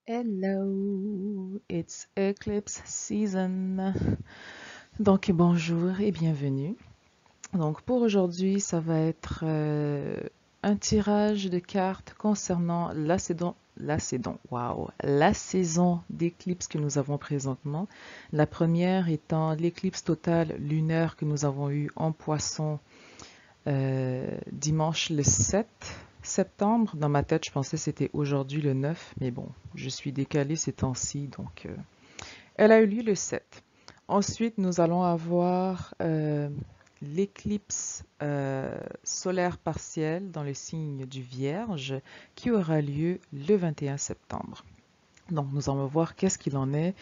Hello, it's eclipse season. Donc bonjour et bienvenue. Donc pour aujourd'hui, ça va être un tirage de cartes concernant la saison d'éclipse que nous avons présentement. La première étant l'éclipse totale lunaire que nous avons eue en Poisson dimanche le 7 septembre. Dans ma tête, je pensais que c'était aujourd'hui le 9, mais bon, je suis décalée ces temps-ci, donc elle a eu lieu le 7. Ensuite, nous allons avoir l'éclipse solaire partielle dans le signe du Vierge qui aura lieu le 21 septembre. Donc, nous allons voir qu'est-ce qu'il en est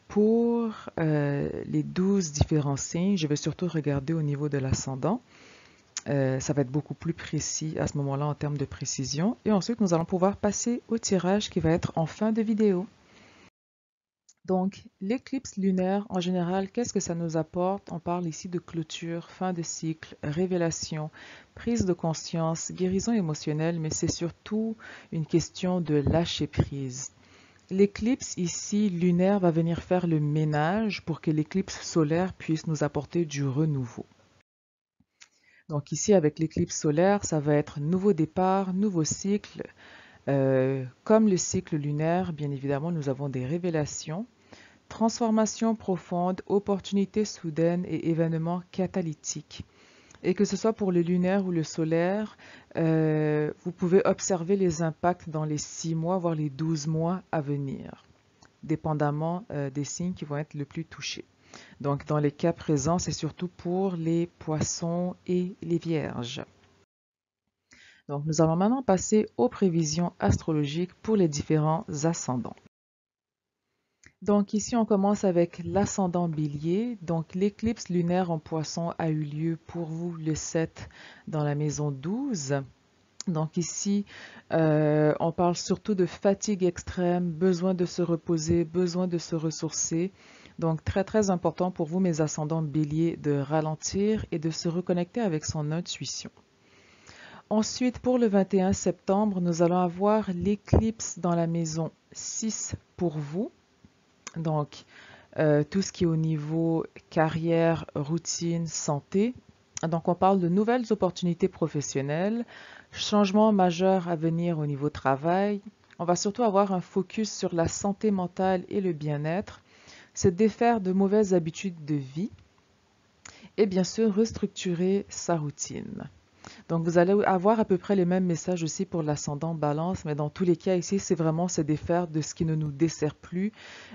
pour les 12 différents signes. Je vais surtout regarder au niveau de l'ascendant. Ça va être beaucoup plus précis à ce moment-là en termes de précision. Et ensuite, nous allons pouvoir passer au tirage qui va être en fin de vidéo. Donc, l'éclipse lunaire, en général, qu'est-ce que ça nous apporte? On parle ici de clôture, fin de cycle, révélation, prise de conscience, guérison émotionnelle, mais c'est surtout une question de lâcher prise. L'éclipse ici lunaire va venir faire le ménage pour que l'éclipse solaire puisse nous apporter du renouveau. Donc ici, avec l'éclipse solaire, ça va être nouveau départ, nouveau cycle. Comme le cycle lunaire, bien évidemment, nous avons des révélations, transformation profonde, opportunités soudaines et événements catalytiques. Et que ce soit pour le lunaire ou le solaire, vous pouvez observer les impacts dans les 6 mois, voire les 12 mois à venir, dépendamment des signes qui vont être le plus touchés. Donc, dans les cas présents, c'est surtout pour les poissons et les vierges. Donc, nous allons maintenant passer aux prévisions astrologiques pour les différents ascendants. Donc, ici, on commence avec l'ascendant bélier. Donc, l'éclipse lunaire en poisson a eu lieu pour vous le 7 dans la maison 12. Donc ici, on parle surtout de fatigue extrême, besoin de se reposer, besoin de se ressourcer. Donc très très important pour vous, mes ascendants béliers, de ralentir et de se reconnecter avec son intuition. Ensuite, pour le 21 septembre, nous allons avoir l'éclipse dans la maison 6 pour vous. Donc tout ce qui est au niveau carrière, routine, santé. Donc on parle de nouvelles opportunités professionnelles, changements majeurs à venir au niveau travail. On va surtout avoir un focus sur la santé mentale et le bien-être, se défaire de mauvaises habitudes de vie et bien sûr restructurer sa routine. Donc vous allez avoir à peu près les mêmes messages aussi pour l'ascendant balance, mais dans tous les cas ici, c'est vraiment se défaire de ce qui ne nous dessert plus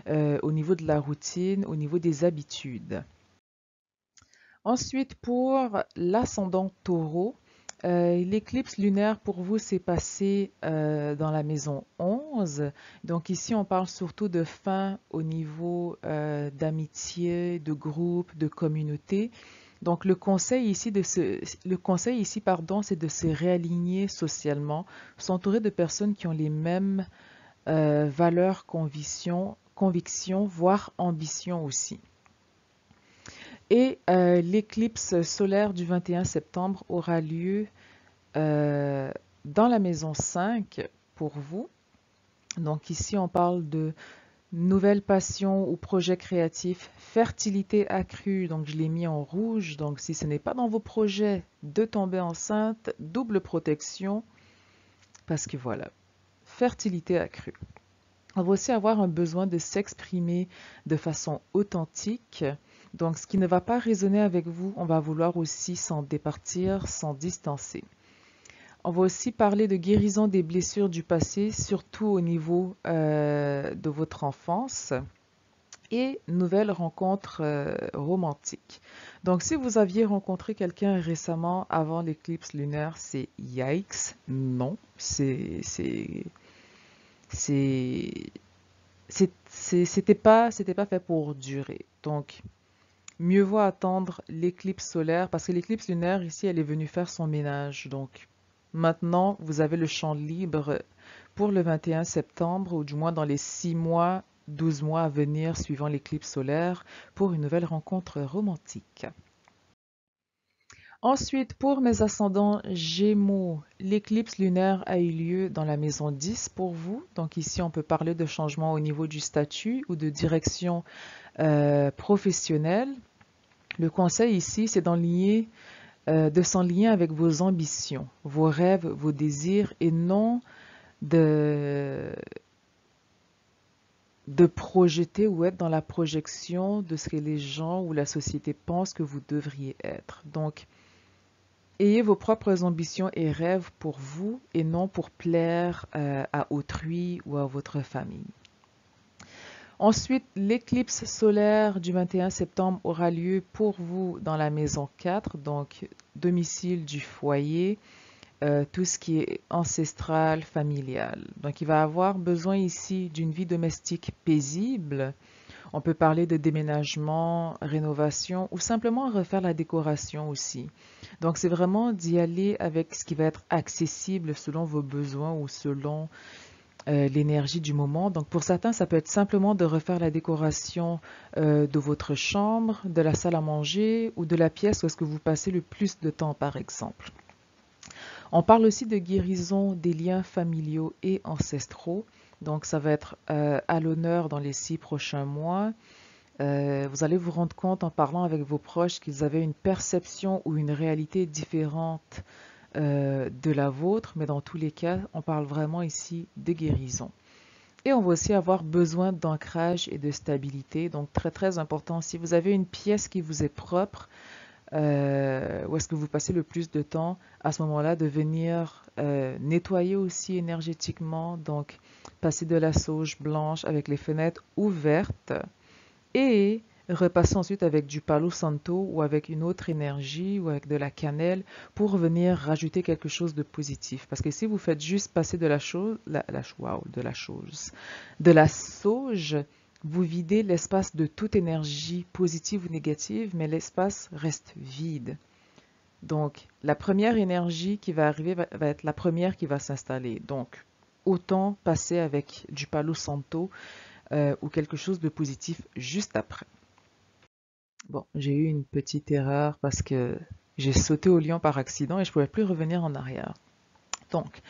au niveau de la routine, au niveau des habitudes. Ensuite, pour l'ascendant taureau, l'éclipse lunaire pour vous s'est passé dans la maison 11. Donc ici, on parle surtout de fin au niveau d'amitié, de groupe, de communauté. Donc le conseil ici, c'est de se réaligner socialement, s'entourer de personnes qui ont les mêmes valeurs, convictions, voire ambitions aussi. Et l'éclipse solaire du 21 septembre aura lieu dans la maison 5 pour vous. Donc ici, on parle de nouvelles passions ou projets créatifs, fertilité accrue, donc je l'ai mis en rouge. Donc si ce n'est pas dans vos projets de tomber enceinte, double protection, parce que voilà, fertilité accrue. On va aussi avoir un besoin de s'exprimer de façon authentique. Donc, ce qui ne va pas résonner avec vous, on va vouloir aussi s'en départir, s'en distancer. On va aussi parler de guérison des blessures du passé, surtout au niveau de votre enfance et nouvelles rencontres romantiques. Donc, si vous aviez rencontré quelqu'un récemment avant l'éclipse lunaire, c'est yikes, non, c'était pas fait pour durer. Donc, mieux vaut attendre l'éclipse solaire parce que l'éclipse lunaire ici, elle est venue faire son ménage. Donc, maintenant, vous avez le champ libre pour le 21 septembre ou du moins dans les 6 mois, 12 mois à venir suivant l'éclipse solaire pour une nouvelle rencontre romantique. Ensuite, pour mes ascendants Gémeaux, l'éclipse lunaire a eu lieu dans la maison 10 pour vous. Donc ici, on peut parler de changement au niveau du statut ou de direction professionnelle. Le conseil ici, c'est de s'enligner avec vos ambitions, vos rêves, vos désirs et non de, de projeter ou être dans la projection de ce que les gens ou la société pensent que vous devriez être. Donc, ayez vos propres ambitions et rêves pour vous et non pour plaire à autrui ou à votre famille. Ensuite, l'éclipse solaire du 21 septembre aura lieu pour vous dans la maison 4, donc domicile du foyer, tout ce qui est ancestral, familial. Donc, il va avoir besoin ici d'une vie domestique paisible. On peut parler de déménagement, rénovation ou simplement refaire la décoration aussi. Donc, c'est vraiment d'y aller avec ce qui va être accessible selon vos besoins ou selon l'énergie du moment. Donc, pour certains, ça peut être simplement de refaire la décoration de votre chambre, de la salle à manger ou de la pièce où est-ce que vous passez le plus de temps, par exemple. On parle aussi de guérison des liens familiaux et ancestraux. Donc, ça va être à l'honneur dans les 6 prochains mois. Vous allez vous rendre compte en parlant avec vos proches qu'ils avaient une perception ou une réalité différente de la vôtre, mais dans tous les cas, on parle vraiment ici de guérison. Et on va aussi avoir besoin d'ancrage et de stabilité. Donc, très, très important. Si vous avez une pièce qui vous est propre, où est-ce que vous passez le plus de temps, à ce moment-là, de venir nettoyer aussi énergétiquement. Donc, passer de la sauge blanche avec les fenêtres ouvertes et repasser ensuite avec du Palo Santo ou avec une autre énergie ou avec de la cannelle pour venir rajouter quelque chose de positif. Parce que si vous faites juste passer de la chose, de la sauge, vous videz l'espace de toute énergie positive ou négative, mais l'espace reste vide. Donc, la première énergie qui va arriver va être la première qui va s'installer. Donc, autant passer avec du Palo Santo ou quelque chose de positif juste après. Bon, j'ai eu une petite erreur parce que j'ai sauté au lion par accident et je ne pouvais plus revenir en arrière. Donc,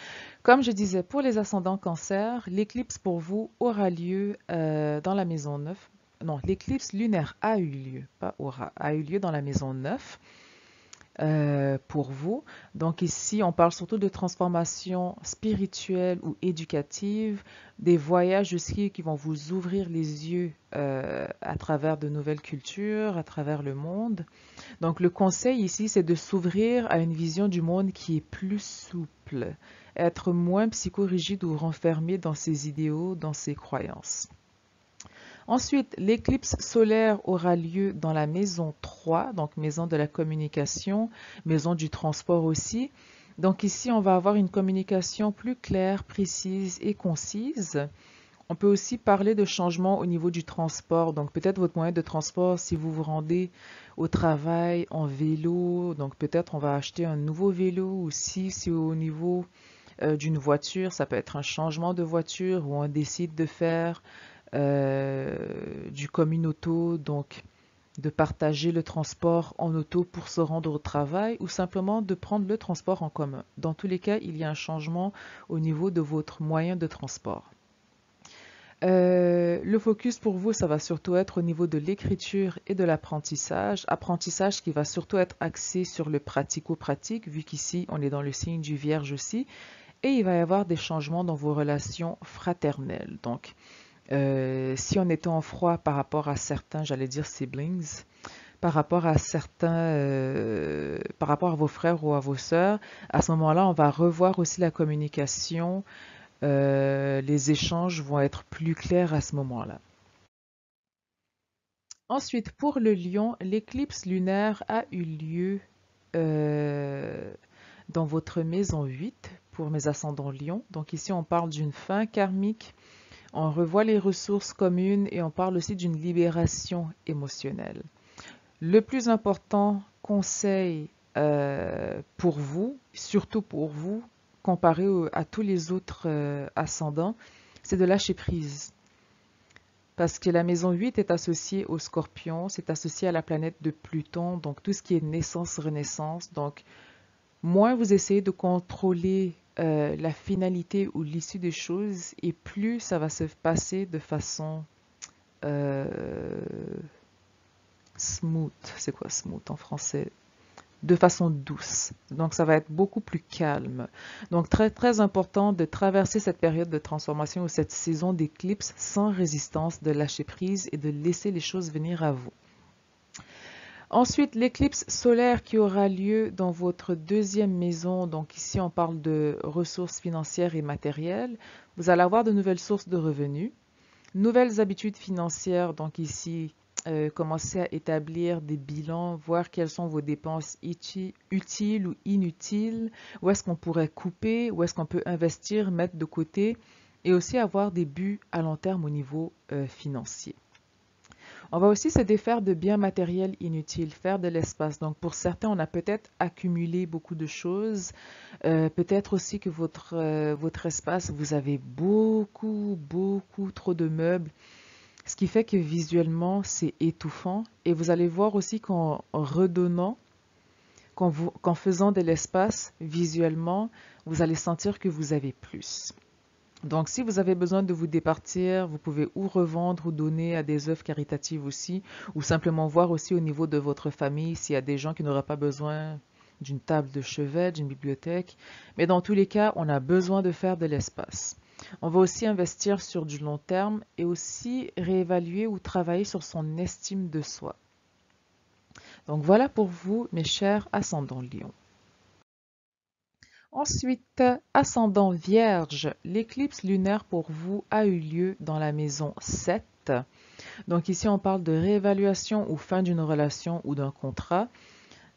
comme je disais, pour les ascendants cancer, l'éclipse pour vous aura lieu dans la maison 9. Non, l'éclipse lunaire a eu lieu, pas aura, a eu lieu dans la maison 9 pour vous. Donc ici, on parle surtout de transformation spirituelle ou éducative, des voyages aussi qui vont vous ouvrir les yeux à travers de nouvelles cultures, à travers le monde. Donc le conseil ici, c'est de s'ouvrir à une vision du monde qui est plus souple, être moins psychorigide ou renfermé dans ses idéaux, dans ses croyances. Ensuite, l'éclipse solaire aura lieu dans la maison 3, donc maison de la communication, maison du transport aussi. Donc ici, on va avoir une communication plus claire, précise et concise. On peut aussi parler de changement au niveau du transport. Donc peut-être votre moyen de transport, si vous vous rendez au travail en vélo, donc peut-être on va acheter un nouveau vélo aussi, si au niveau d'une voiture, ça peut être un changement de voiture ou on décide de faire du communauto, donc de partager le transport en auto pour se rendre au travail ou simplement de prendre le transport en commun. Dans tous les cas, il y a un changement au niveau de votre moyen de transport. Le focus pour vous, ça va surtout être au niveau de l'écriture et de l'apprentissage. Apprentissage qui va surtout être axé sur le pratico-pratique, vu qu'ici, on est dans le signe du Vierge aussi. Et il va y avoir des changements dans vos relations fraternelles. Donc, si on était en froid par rapport à certains, j'allais dire siblings, par rapport à par rapport à vos frères ou à vos sœurs, à ce moment-là, on va revoir aussi la communication. Les échanges vont être plus clairs à ce moment-là. Ensuite, pour le lion, l'éclipse lunaire a eu lieu euh, dans votre maison 8 pour mes ascendants lion. Donc ici, on parle d'une fin karmique. On revoit les ressources communes et on parle aussi d'une libération émotionnelle. Le plus important conseil pour vous, surtout pour vous, comparé à tous les autres ascendants, c'est de lâcher prise. parce que la maison 8 est associée au Scorpion, c'est associé à la planète de Pluton, donc tout ce qui est naissance-renaissance. Donc, moins vous essayez de contrôler la finalité ou l'issue des choses, et plus ça va se passer de façon euh, smooth. C'est quoi smooth en français? De façon douce. Donc, ça va être beaucoup plus calme. Donc, très, très important de traverser cette période de transformation ou cette saison d'éclipse sans résistance, de lâcher prise et de laisser les choses venir à vous. Ensuite, l'éclipse solaire qui aura lieu dans votre deuxième maison. Donc, ici, on parle de ressources financières et matérielles. Vous allez avoir de nouvelles sources de revenus, nouvelles habitudes financières. Donc, ici, commencer à établir des bilans, voir quelles sont vos dépenses utiles ou inutiles, où est-ce qu'on pourrait couper, où est-ce qu'on peut investir, mettre de côté, et aussi avoir des buts à long terme au niveau financier. On va aussi se défaire de biens matériels inutiles, faire de l'espace. Donc pour certains, on a peut-être accumulé beaucoup de choses. Peut-être aussi que votre espace, vous avez beaucoup trop de meubles, ce qui fait que visuellement, c'est étouffant. Et vous allez voir aussi qu'en redonnant, qu'en faisant de l'espace visuellement, vous allez sentir que vous avez plus. Donc, si vous avez besoin de vous départir, vous pouvez ou revendre ou donner à des œuvres caritatives aussi, ou simplement voir aussi au niveau de votre famille s'il y a des gens qui n'auraient pas besoin d'une table de chevet, d'une bibliothèque. Mais dans tous les cas, on a besoin de faire de l'espace. On va aussi investir sur du long terme et aussi réévaluer ou travailler sur son estime de soi. Donc voilà pour vous, mes chers ascendants Lion. Ensuite, ascendant Vierge, l'éclipse lunaire pour vous a eu lieu dans la maison 7. Donc ici, on parle de réévaluation ou fin d'une relation ou d'un contrat.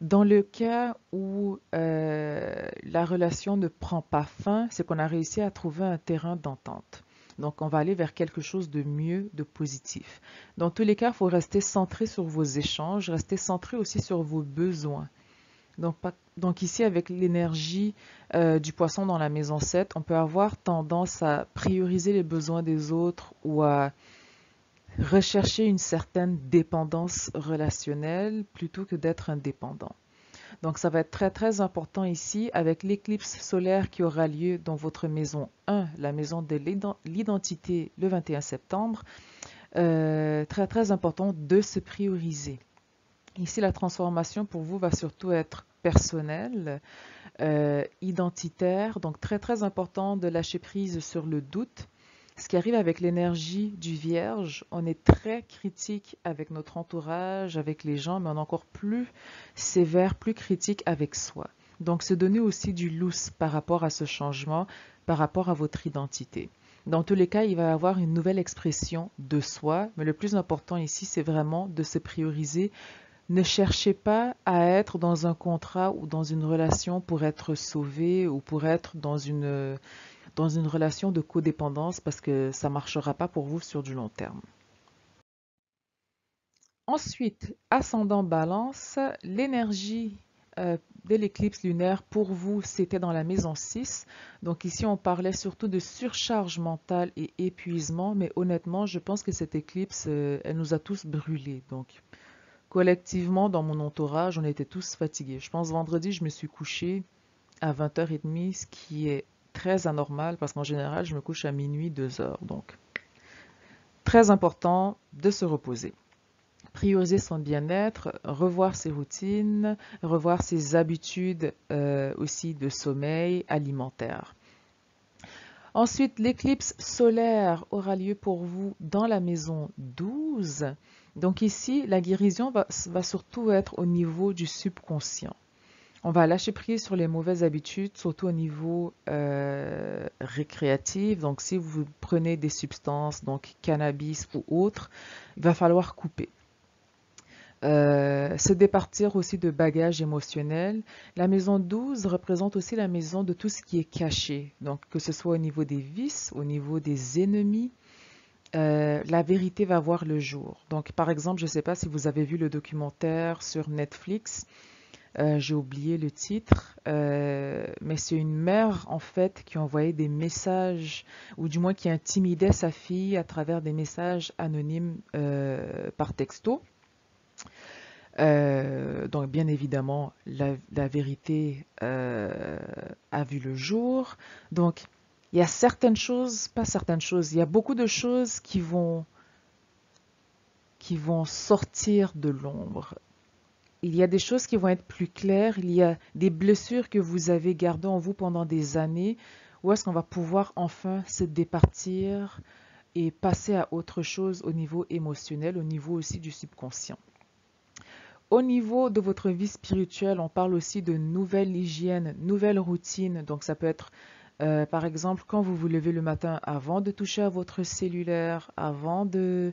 Dans le cas où la relation ne prend pas fin, c'est qu'on a réussi à trouver un terrain d'entente. Donc, on va aller vers quelque chose de mieux, de positif. Dans tous les cas, il faut rester centré sur vos échanges, rester centré aussi sur vos besoins. Donc ici, avec l'énergie du poisson dans la maison 7, on peut avoir tendance à prioriser les besoins des autres ou à rechercher une certaine dépendance relationnelle plutôt que d'être indépendant. Donc ça va être très très important ici avec l'éclipse solaire qui aura lieu dans votre maison 1, la maison de l'identité le 21 septembre. Très très important de se prioriser. Ici, la transformation pour vous va surtout être personnelle, identitaire, donc très très important de lâcher prise sur le doute. Ce qui arrive avec l'énergie du Vierge, on est très critique avec notre entourage, avec les gens, mais on est encore plus sévère, plus critique avec soi. Donc, se donner aussi du lousse par rapport à ce changement, par rapport à votre identité. Dans tous les cas, il va y avoir une nouvelle expression de soi, mais le plus important ici, c'est vraiment de se prioriser. Ne cherchez pas à être dans un contrat ou dans une relation pour être sauvé ou pour être dans une relation de codépendance parce que ça ne marchera pas pour vous sur du long terme. Ensuite, ascendant Balance, l'énergie de l'éclipse lunaire pour vous, c'était dans la maison 6. Donc ici, on parlait surtout de surcharge mentale et épuisement, mais honnêtement, je pense que cette éclipse, elle nous a tous brûlés. Donc, collectivement, dans mon entourage, on était tous fatigués. Je pense vendredi, je me suis couchée à 20h30, ce qui est très anormal parce qu'en général, je me couche à minuit, 2h. Donc, très important de se reposer. Prioriser son bien-être, revoir ses routines, revoir ses habitudes aussi de sommeil alimentaire. Ensuite, l'éclipse solaire aura lieu pour vous dans la maison 12. Donc ici, la guérison va surtout être au niveau du subconscient. On va lâcher prise sur les mauvaises habitudes, surtout au niveau récréatif. Donc si vous prenez des substances, donc cannabis ou autres, il va falloir couper. Se départir aussi de bagages émotionnels. La maison 12 représente aussi la maison de tout ce qui est caché. Donc que ce soit au niveau des vices, au niveau des ennemis, la vérité va voir le jour. Donc, par exemple, je ne sais pas si vous avez vu le documentaire sur Netflix, J'ai oublié le titre, mais c'est une mère en fait qui envoyait des messages, ou du moins qui intimidait sa fille à travers des messages anonymes par texto. Donc bien évidemment, la vérité a vu le jour. Donc il y a certaines choses, pas certaines choses, il y a beaucoup de choses qui vont sortir de l'ombre. Il y a des choses qui vont être plus claires, il y a des blessures que vous avez gardées en vous pendant des années, où est-ce qu'on va pouvoir enfin se départir et passer à autre chose au niveau émotionnel, au niveau aussi du subconscient. Au niveau de votre vie spirituelle, on parle aussi de nouvelle hygiène, nouvelle routine. Donc ça peut être, par exemple, quand vous vous levez le matin, avant de toucher à votre cellulaire, avant de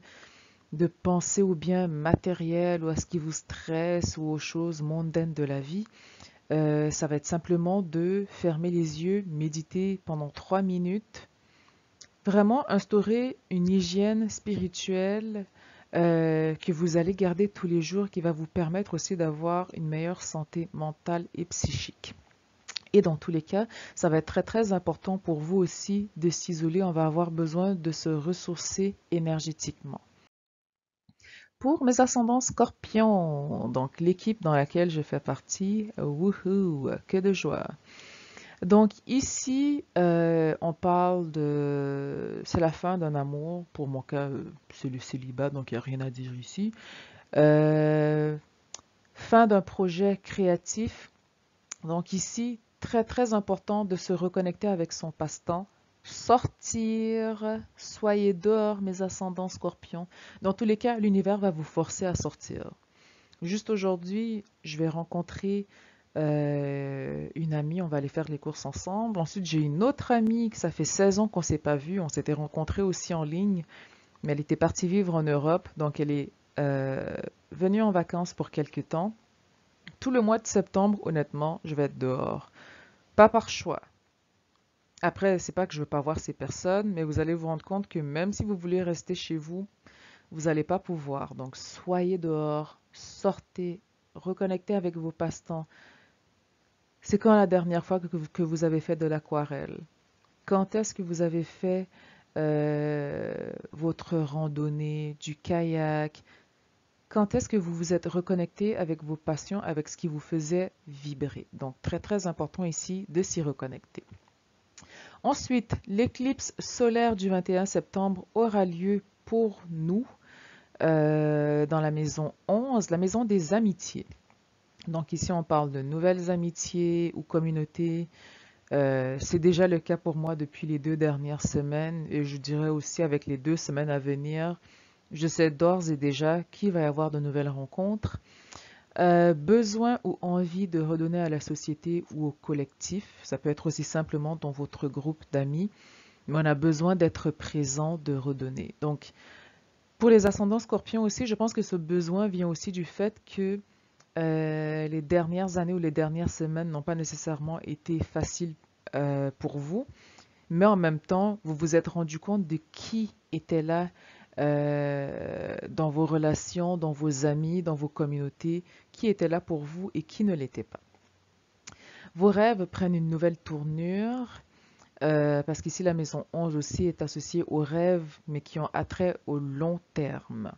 penser aux biens matériels ou à ce qui vous stresse ou aux choses mondaines de la vie, ça va être simplement de fermer les yeux, méditer pendant 3 minutes, vraiment instaurer une hygiène spirituelle que vous allez garder tous les jours, qui va vous permettre aussi d'avoir une meilleure santé mentale et psychique. Et dans tous les cas, ça va être très très important pour vous aussi de s'isoler. On va avoir besoin de se ressourcer énergétiquement. Pour mes ascendants scorpions, donc l'équipe dans laquelle je fais partie, wouhou, que de joie. Donc ici, on parle de... C'est la fin d'un amour. Pour mon cas, c'est le célibat, donc il n'y a rien à dire ici. Euh, Fin d'un projet créatif. Donc ici, très très important de se reconnecter avec son passe-temps. Sortir, soyez dehors, mes ascendants scorpions. Dans tous les cas, l'univers va vous forcer à sortir. Juste aujourd'hui, je vais rencontrer une amie, on va aller faire les courses ensemble. Ensuite, j'ai une autre amie que ça fait 16 ans qu'on ne s'est pas vue. On s'était rencontrés aussi en ligne, mais elle était partie vivre en Europe, donc elle est venue en vacances pour quelques temps. Tout le mois de septembre, honnêtement, je vais être dehors. Pas par choix. Après, c'est pas que je veux pas voir ces personnes, mais vous allez vous rendre compte que même si vous voulez rester chez vous, vous n'allez pas pouvoir. Donc, soyez dehors, sortez, reconnectez avec vos passe-temps. C'est quand la dernière fois que vous avez fait de l'aquarelle? Quand est-ce que vous avez fait votre randonnée, du kayak? Quand est-ce que vous vous êtes reconnecté avec vos passions, avec ce qui vous faisait vibrer? Donc, très très important ici de s'y reconnecter. Ensuite, l'éclipse solaire du 21 septembre aura lieu pour nous dans la maison 11, la maison des amitiés. Donc ici, on parle de nouvelles amitiés ou communautés. C'est déjà le cas pour moi depuis les 2 dernières semaines et je dirais aussi avec les 2 semaines à venir. Je sais d'ores et déjà qu'il va y avoir de nouvelles rencontres. Besoin ou envie de redonner à la société ou au collectif. Ça peut être aussi simplement dans votre groupe d'amis, mais on a besoin d'être présent, de redonner. Donc, pour les ascendants scorpions aussi, je pense que ce besoin vient aussi du fait que les dernières années ou les dernières semaines n'ont pas nécessairement été faciles pour vous, mais en même temps, vous vous êtes rendu compte de qui était là dans vos relations, dans vos amis, dans vos communautés, qui était là pour vous et qui ne l'était pas. Vos rêves prennent une nouvelle tournure, parce qu'ici la maison 11 aussi est associée aux rêves, mais qui ont attrait au long terme.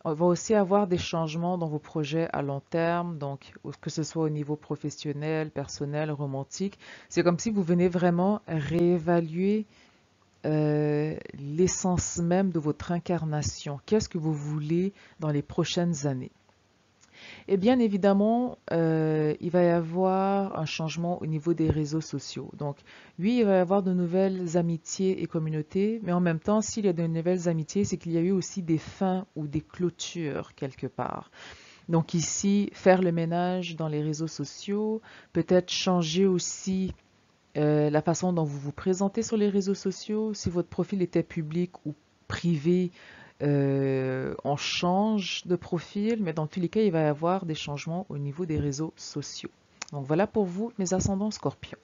On va aussi avoir des changements dans vos projets à long terme, donc que ce soit au niveau professionnel, personnel, romantique. C'est comme si vous venez vraiment réévaluer l'essence même de votre incarnation. Qu'est-ce que vous voulez dans les prochaines années? Et bien évidemment, il va y avoir un changement au niveau des réseaux sociaux. Donc, oui, il va y avoir de nouvelles amitiés et communautés, mais en même temps, s'il y a de nouvelles amitiés, c'est qu'il y a eu aussi des fins ou des clôtures quelque part. Donc ici, faire le ménage dans les réseaux sociaux, peut-être changer aussi la façon dont vous vous présentez sur les réseaux sociaux. Si votre profil était public ou privé, on change de profil, mais dans tous les cas, il va y avoir des changements au niveau des réseaux sociaux. Donc voilà pour vous, mes ascendants scorpions.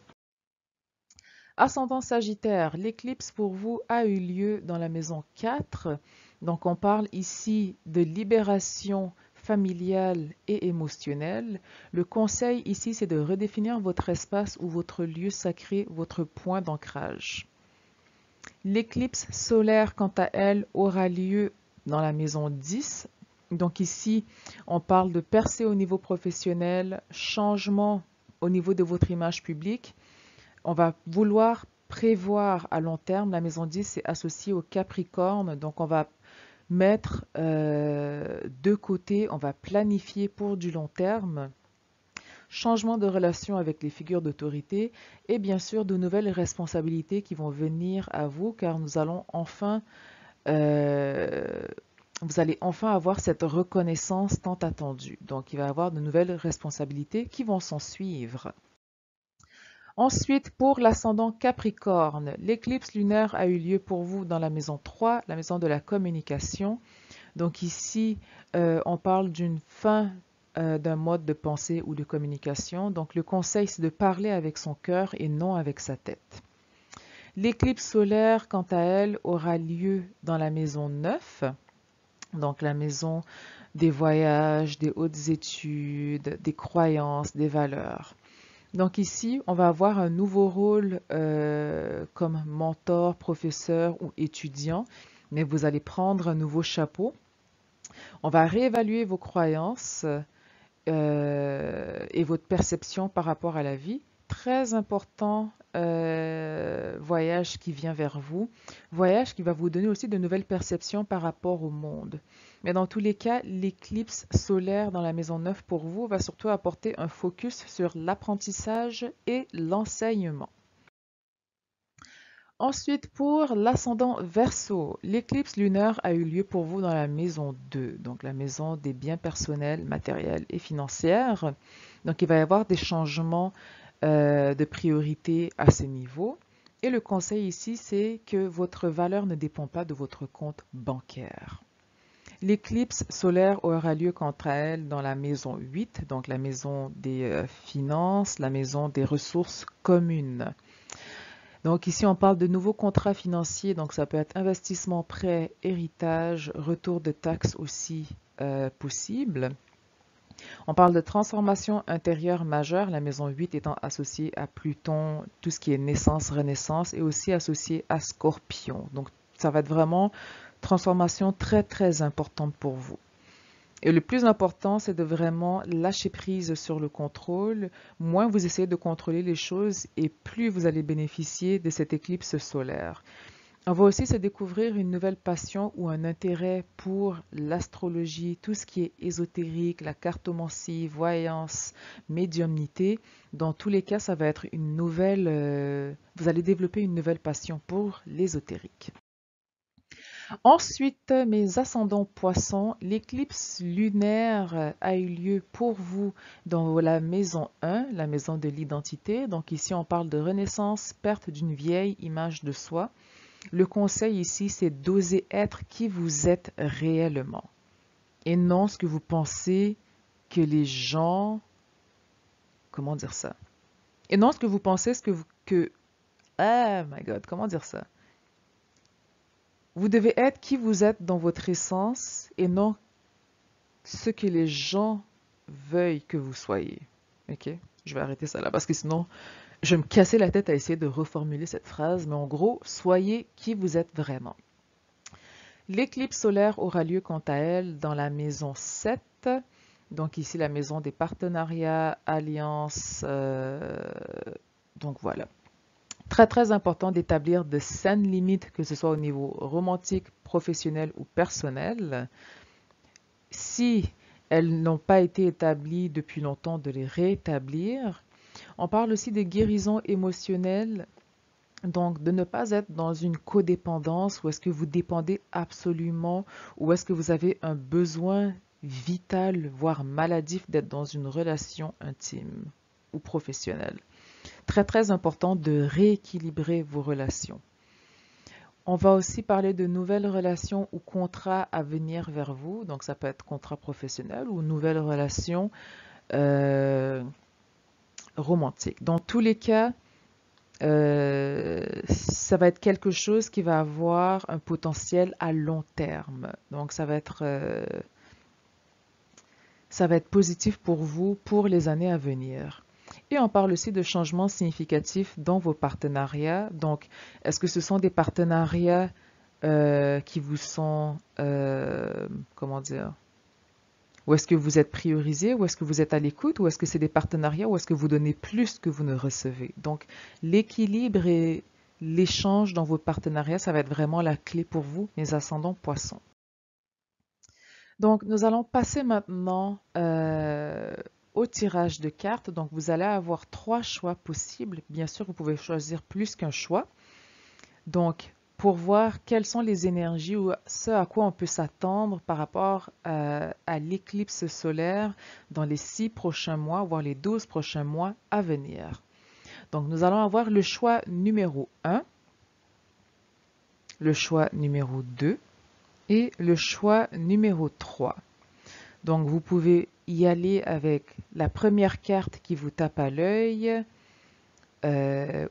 Ascendant Sagittaire, l'éclipse pour vous a eu lieu dans la maison 4. Donc on parle ici de libération familial et émotionnel. Le conseil ici, c'est de redéfinir votre espace ou votre lieu sacré, votre point d'ancrage. L'éclipse solaire, quant à elle, aura lieu dans la maison 10. Donc ici, on parle de percée au niveau professionnel, changement au niveau de votre image publique. On va vouloir prévoir à long terme. La maison 10 est associée au Capricorne, donc on va mettre de côté, on va planifier pour du long terme. Changement de relation avec les figures d'autorité et bien sûr de nouvelles responsabilités qui vont venir à vous car nous allons enfin, vous allez enfin avoir cette reconnaissance tant attendue. Donc il va y avoir de nouvelles responsabilités qui vont s'en suivre. Ensuite, pour l'ascendant Capricorne, l'éclipse lunaire a eu lieu pour vous dans la maison 3, la maison de la communication. Donc ici, on parle d'une fin d'un mode de pensée ou de communication. Donc le conseil, c'est de parler avec son cœur et non avec sa tête. L'éclipse solaire, quant à elle, aura lieu dans la maison 9, donc la maison des voyages, des hautes études, des croyances, des valeurs. Donc ici, on va avoir un nouveau rôle comme mentor, professeur ou étudiant, mais vous allez prendre un nouveau chapeau. On va réévaluer vos croyances et votre perception par rapport à la vie. Très important voyage qui vient vers vous. Voyage qui va vous donner aussi de nouvelles perceptions par rapport au monde. Mais dans tous les cas, l'éclipse solaire dans la maison 9 pour vous va surtout apporter un focus sur l'apprentissage et l'enseignement. Ensuite, pour l'ascendant Verseau, l'éclipse lunaire a eu lieu pour vous dans la maison 2, donc la maison des biens personnels, matériels et financiers. Donc, il va y avoir des changements de priorité à ce niveau. Et le conseil ici, c'est que votre valeur ne dépend pas de votre compte bancaire. L'éclipse solaire aura lieu quant à elle dans la maison 8, donc la maison des finances, la maison des ressources communes. Donc ici, on parle de nouveaux contrats financiers, donc ça peut être investissement, prêt, héritage, retour de taxes aussi possible. On parle de transformation intérieure majeure, la maison 8 étant associée à Pluton, tout ce qui est naissance, renaissance, et aussi associée à Scorpion. Donc ça va être vraiment transformation très très importante pour vous. Et le plus important, c'est de vraiment lâcher prise sur le contrôle. Moins vous essayez de contrôler les choses et plus vous allez bénéficier de cette éclipse solaire. On va aussi se découvrir une nouvelle passion ou un intérêt pour l'astrologie, tout ce qui est ésotérique, la cartomancie, voyance, médiumnité. Dans tous les cas, ça va être une nouvelle, vous allez développer une nouvelle passion pour l'ésotérique. Ensuite, mes ascendants poissons, l'éclipse lunaire a eu lieu pour vous dans la maison 1, la maison de l'identité. Donc ici, on parle de renaissance, perte d'une vieille image de soi. Le conseil ici, c'est d'oser être qui vous êtes réellement et non ce que vous pensez que les gens... Comment dire ça? Et non ce que vous pensez, Oh my God, comment dire ça? Vous devez être qui vous êtes dans votre essence et non ce que les gens veuillent que vous soyez. Ok? Je vais arrêter ça là parce que sinon, je vais me casser la tête à essayer de reformuler cette phrase. Mais en gros, soyez qui vous êtes vraiment. L'éclipse solaire aura lieu quant à elle dans la maison 7. Donc ici, la maison des partenariats, alliances. Donc voilà. Très, très important d'établir de saines limites, que ce soit au niveau romantique, professionnel ou personnel. Si elles n'ont pas été établies depuis longtemps, de les rétablir. On parle aussi de guérison émotionnelle, donc de ne pas être dans une codépendance où est-ce que vous dépendez absolument, ou est-ce que vous avez un besoin vital, voire maladif d'être dans une relation intime ou professionnelle. Très, très important de rééquilibrer vos relations. On va aussi parler de nouvelles relations ou contrats à venir vers vous. Donc, ça peut être contrat professionnel ou nouvelles relations romantiques. Dans tous les cas, ça va être quelque chose qui va avoir un potentiel à long terme. Donc, ça va être ça va être positif pour vous pour les années à venir. Et on parle aussi de changements significatifs dans vos partenariats. Donc, est-ce que ce sont des partenariats qui vous sont, comment dire, ou est-ce que vous êtes priorisé, ou est-ce que vous êtes à l'écoute, ou est-ce que c'est des partenariats, ou est-ce que vous donnez plus que vous ne recevez? Donc, l'équilibre et l'échange dans vos partenariats, ça va être vraiment la clé pour vous, mes ascendants poissons. Donc, nous allons passer maintenant au tirage de cartes. Donc, vous allez avoir 3 choix possibles. Bien sûr, vous pouvez choisir plus qu'un choix. Donc, pour voir quelles sont les énergies ou ce à quoi on peut s'attendre par rapport à l'éclipse solaire dans les 6 prochains mois, voire les 12 prochains mois à venir. Donc, nous allons avoir le choix numéro 1, le choix numéro 2 et le choix numéro 3. Donc, vous pouvez y aller avec la première carte qui vous tape à l'œil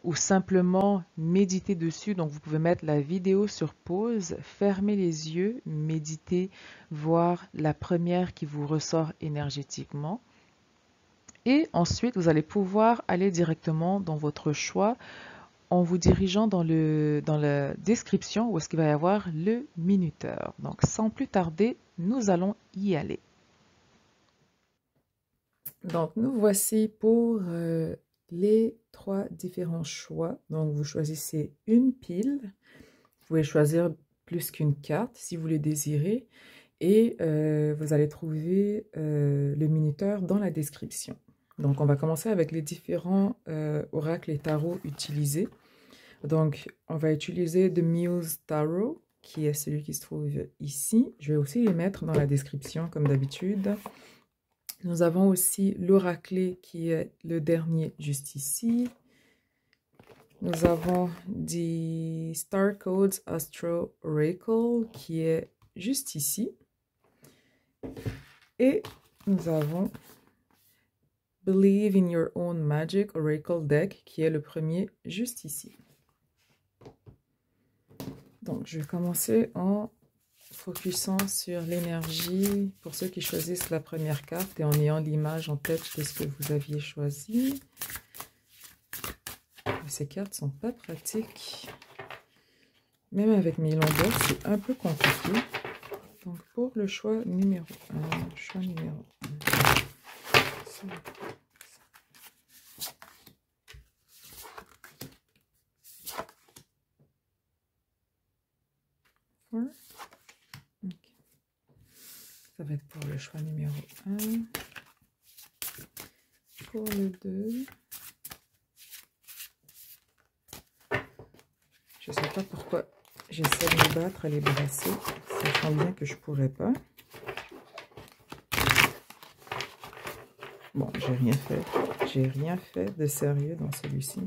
ou simplement méditer dessus. Donc, vous pouvez mettre la vidéo sur pause, fermer les yeux, méditer, voir la première qui vous ressort énergétiquement. Et ensuite, vous allez pouvoir aller directement dans votre choix en vous dirigeant dans la description où est-ce qu'il va y avoir le minuteur. Donc, sans plus tarder, nous allons y aller. Donc, nous voici pour les 3 différents choix. Donc, vous choisissez une pile. Vous pouvez choisir plus qu'une carte si vous le désirez. Et vous allez trouver le minuteur dans la description. Donc, on va commencer avec les différents oracles et tarots utilisés. Donc, on va utiliser The Muse Tarot, qui est celui qui se trouve ici. Je vais aussi les mettre dans la description, comme d'habitude. Nous avons aussi l'oracle qui est le dernier juste ici. Nous avons The Star Codes Astro Oracle qui est juste ici. Et nous avons Believe in Your Own Magic Oracle Deck qui est le premier juste ici. Donc, je vais commencer en focusant sur l'énergie pour ceux qui choisissent la première carte et en ayant l'image en tête de ce que vous aviez choisi. Ces cartes sont pas pratiques. Même avec mes longueurs, c'est un peu compliqué. Donc, pour le choix numéro 1, choix numéro 1. Okay. Ça va être pour le choix numéro 1. Pour le 2. Je ne sais pas pourquoi j'essaie de me battre à les brasser, sachant bien que je ne pourrais pas. Bon, j'ai rien fait. J'ai rien fait de sérieux dans celui-ci.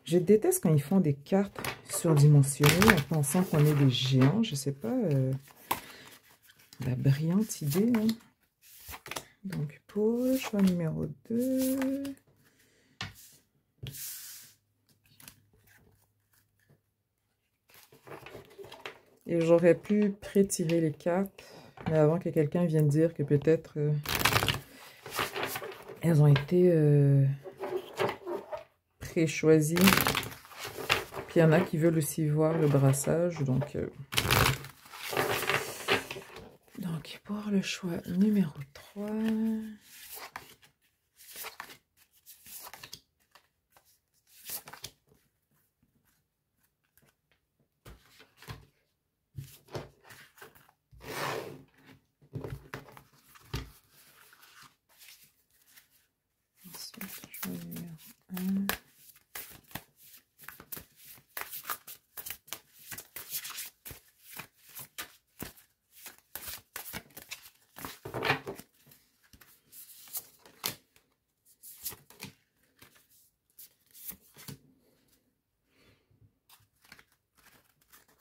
Je déteste quand ils font des cartes surdimensionnées en pensant qu'on est des géants. Je ne sais pas, la brillante idée. Hein. Donc, pour le choix numéro 2... Et j'aurais pu pré-tirer les cartes, mais avant que quelqu'un vienne dire que peut-être elles ont été pré-choisies. Puis il y en a qui veulent aussi voir le brassage. Donc pour le choix numéro 3...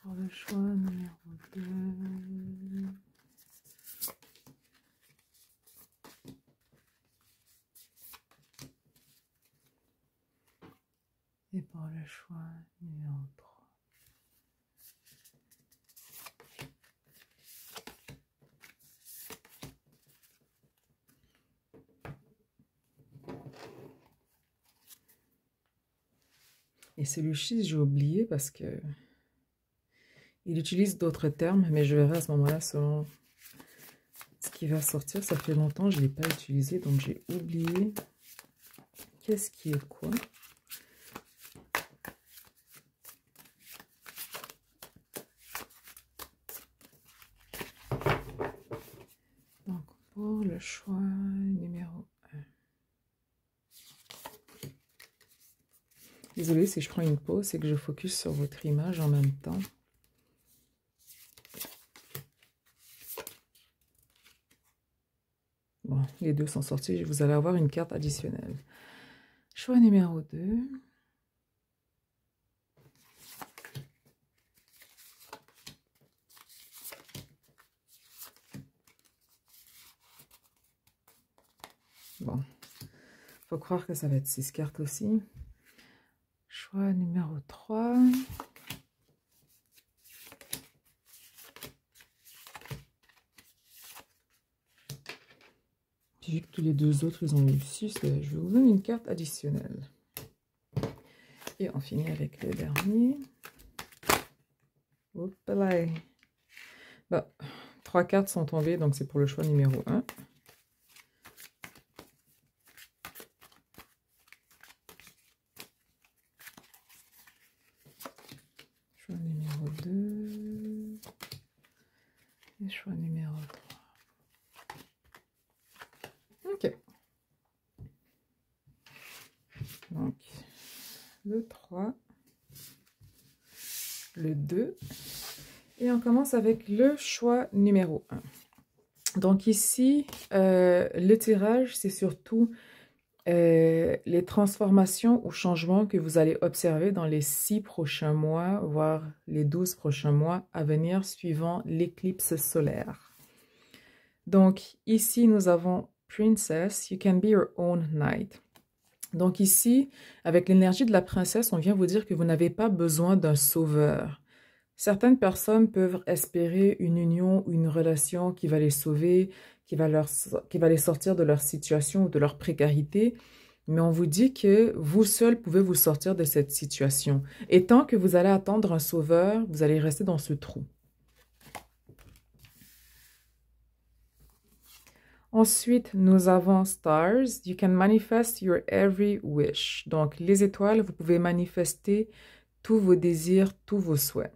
Pour le choix numéro 2... Et pour le choix numéro 3. Et celui-ci, j'ai oublié parce que il utilise d'autres termes, mais je verrai à ce moment-là selon ce qui va sortir. Ça fait longtemps que je ne l'ai pas utilisé, donc j'ai oublié qu'est-ce qui est quoi. Donc, pour le choix numéro 1. Désolée si je prends une pause, c'est que je focus sur votre image en même temps. Bon, les deux sont sortis. Vous allez avoir une carte additionnelle. Choix numéro 2. Bon, faut croire que ça va être 6 cartes aussi. Choix numéro 3. Puis vu que tous les deux autres, ils ont eu 6, je vais vous donner une carte additionnelle. Et on finit avec le dernier. Hop là. Bon, 3 cartes sont tombées, donc c'est pour le choix numéro 1. Choix numéro 2. Et choix numéro 3. Ok. Donc, le 3, le 2. Et on commence avec le choix numéro 1. Donc ici, le tirage, c'est surtout les transformations ou changements que vous allez observer dans les 6 prochains mois, voire les 12 prochains mois à venir suivant l'éclipse solaire. Donc ici, nous avons Princess, you can be your own knight. Donc ici, avec l'énergie de la princesse, on vient vous dire que vous n'avez pas besoin d'un sauveur. Certaines personnes peuvent espérer une union ou une relation qui va les sauver, qui va les sortir de leur situation ou de leur précarité. Mais on vous dit que vous seul pouvez vous sortir de cette situation. Et tant que vous allez attendre un sauveur, vous allez rester dans ce trou. Ensuite, nous avons Stars. You can manifest your every wish. Donc, les étoiles, vous pouvez manifester tous vos désirs, tous vos souhaits.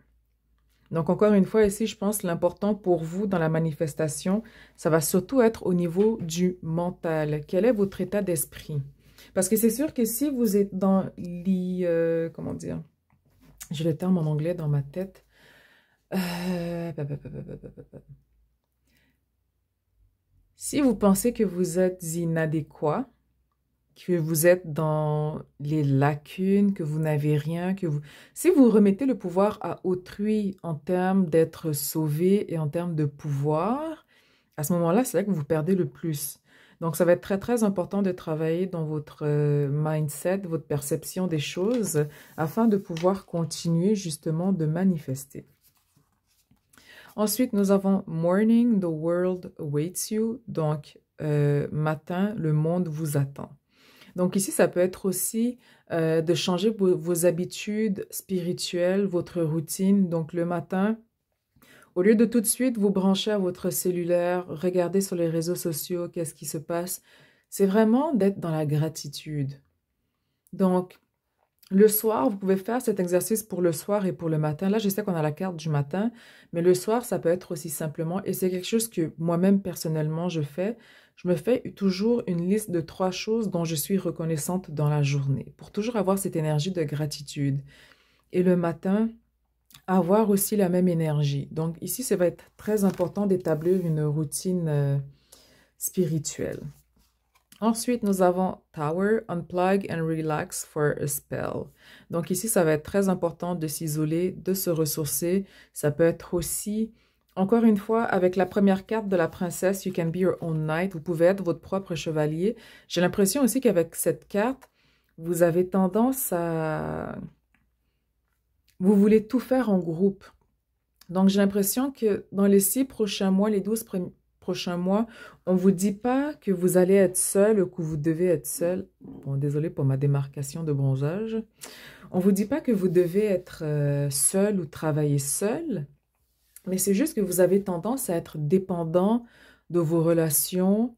Donc, encore une fois, ici, je pense l'important pour vous dans la manifestation, ça va surtout être au niveau du mental. Quel est votre état d'esprit? Parce que c'est sûr que si vous êtes dans comment dire? J'ai le terme en anglais dans ma tête. Si vous pensez que vous êtes inadéquat, que vous êtes dans les lacunes, que vous n'avez rien, si vous remettez le pouvoir à autrui en termes d'être sauvé et en termes de pouvoir, à ce moment-là, c'est là que vous perdez le plus. Donc, ça va être très, très important de travailler dans votre mindset, votre perception des choses, afin de pouvoir continuer justement de manifester. Ensuite, nous avons Morning, the world awaits you. Donc, matin, le monde vous attend. Donc ici, ça peut être aussi de changer vos habitudes spirituelles, votre routine. Donc le matin, au lieu de tout de suite vous brancher à votre cellulaire, regarder sur les réseaux sociaux, qu'est-ce qui se passe, c'est vraiment d'être dans la gratitude. Donc, le soir, vous pouvez faire cet exercice pour le soir et pour le matin. Là, je sais qu'on a la carte du matin, mais le soir, ça peut être aussi simplement, et c'est quelque chose que moi-même, personnellement, je fais. Je me fais toujours une liste de 3 choses dont je suis reconnaissante dans la journée, pour toujours avoir cette énergie de gratitude. Et le matin, avoir aussi la même énergie. Donc ici, ça va être très important d'établir une routine spirituelle. Ensuite, nous avons Tower, Unplug and Relax for a Spell. Donc ici, ça va être très important de s'isoler, de se ressourcer. Ça peut être aussi, encore une fois, avec la première carte de la princesse, You can be your own knight. Vous pouvez être votre propre chevalier. J'ai l'impression aussi qu'avec cette carte, vous avez tendance à... Vous voulez tout faire en groupe. Donc j'ai l'impression que dans les 6 prochains mois, les 12 prochains mois, on ne vous dit pas que vous allez être seul ou que vous devez être seul. Bon, désolé pour ma démarcation de bronzage. On ne vous dit pas que vous devez être seul ou travailler seul, mais c'est juste que vous avez tendance à être dépendant de vos relations,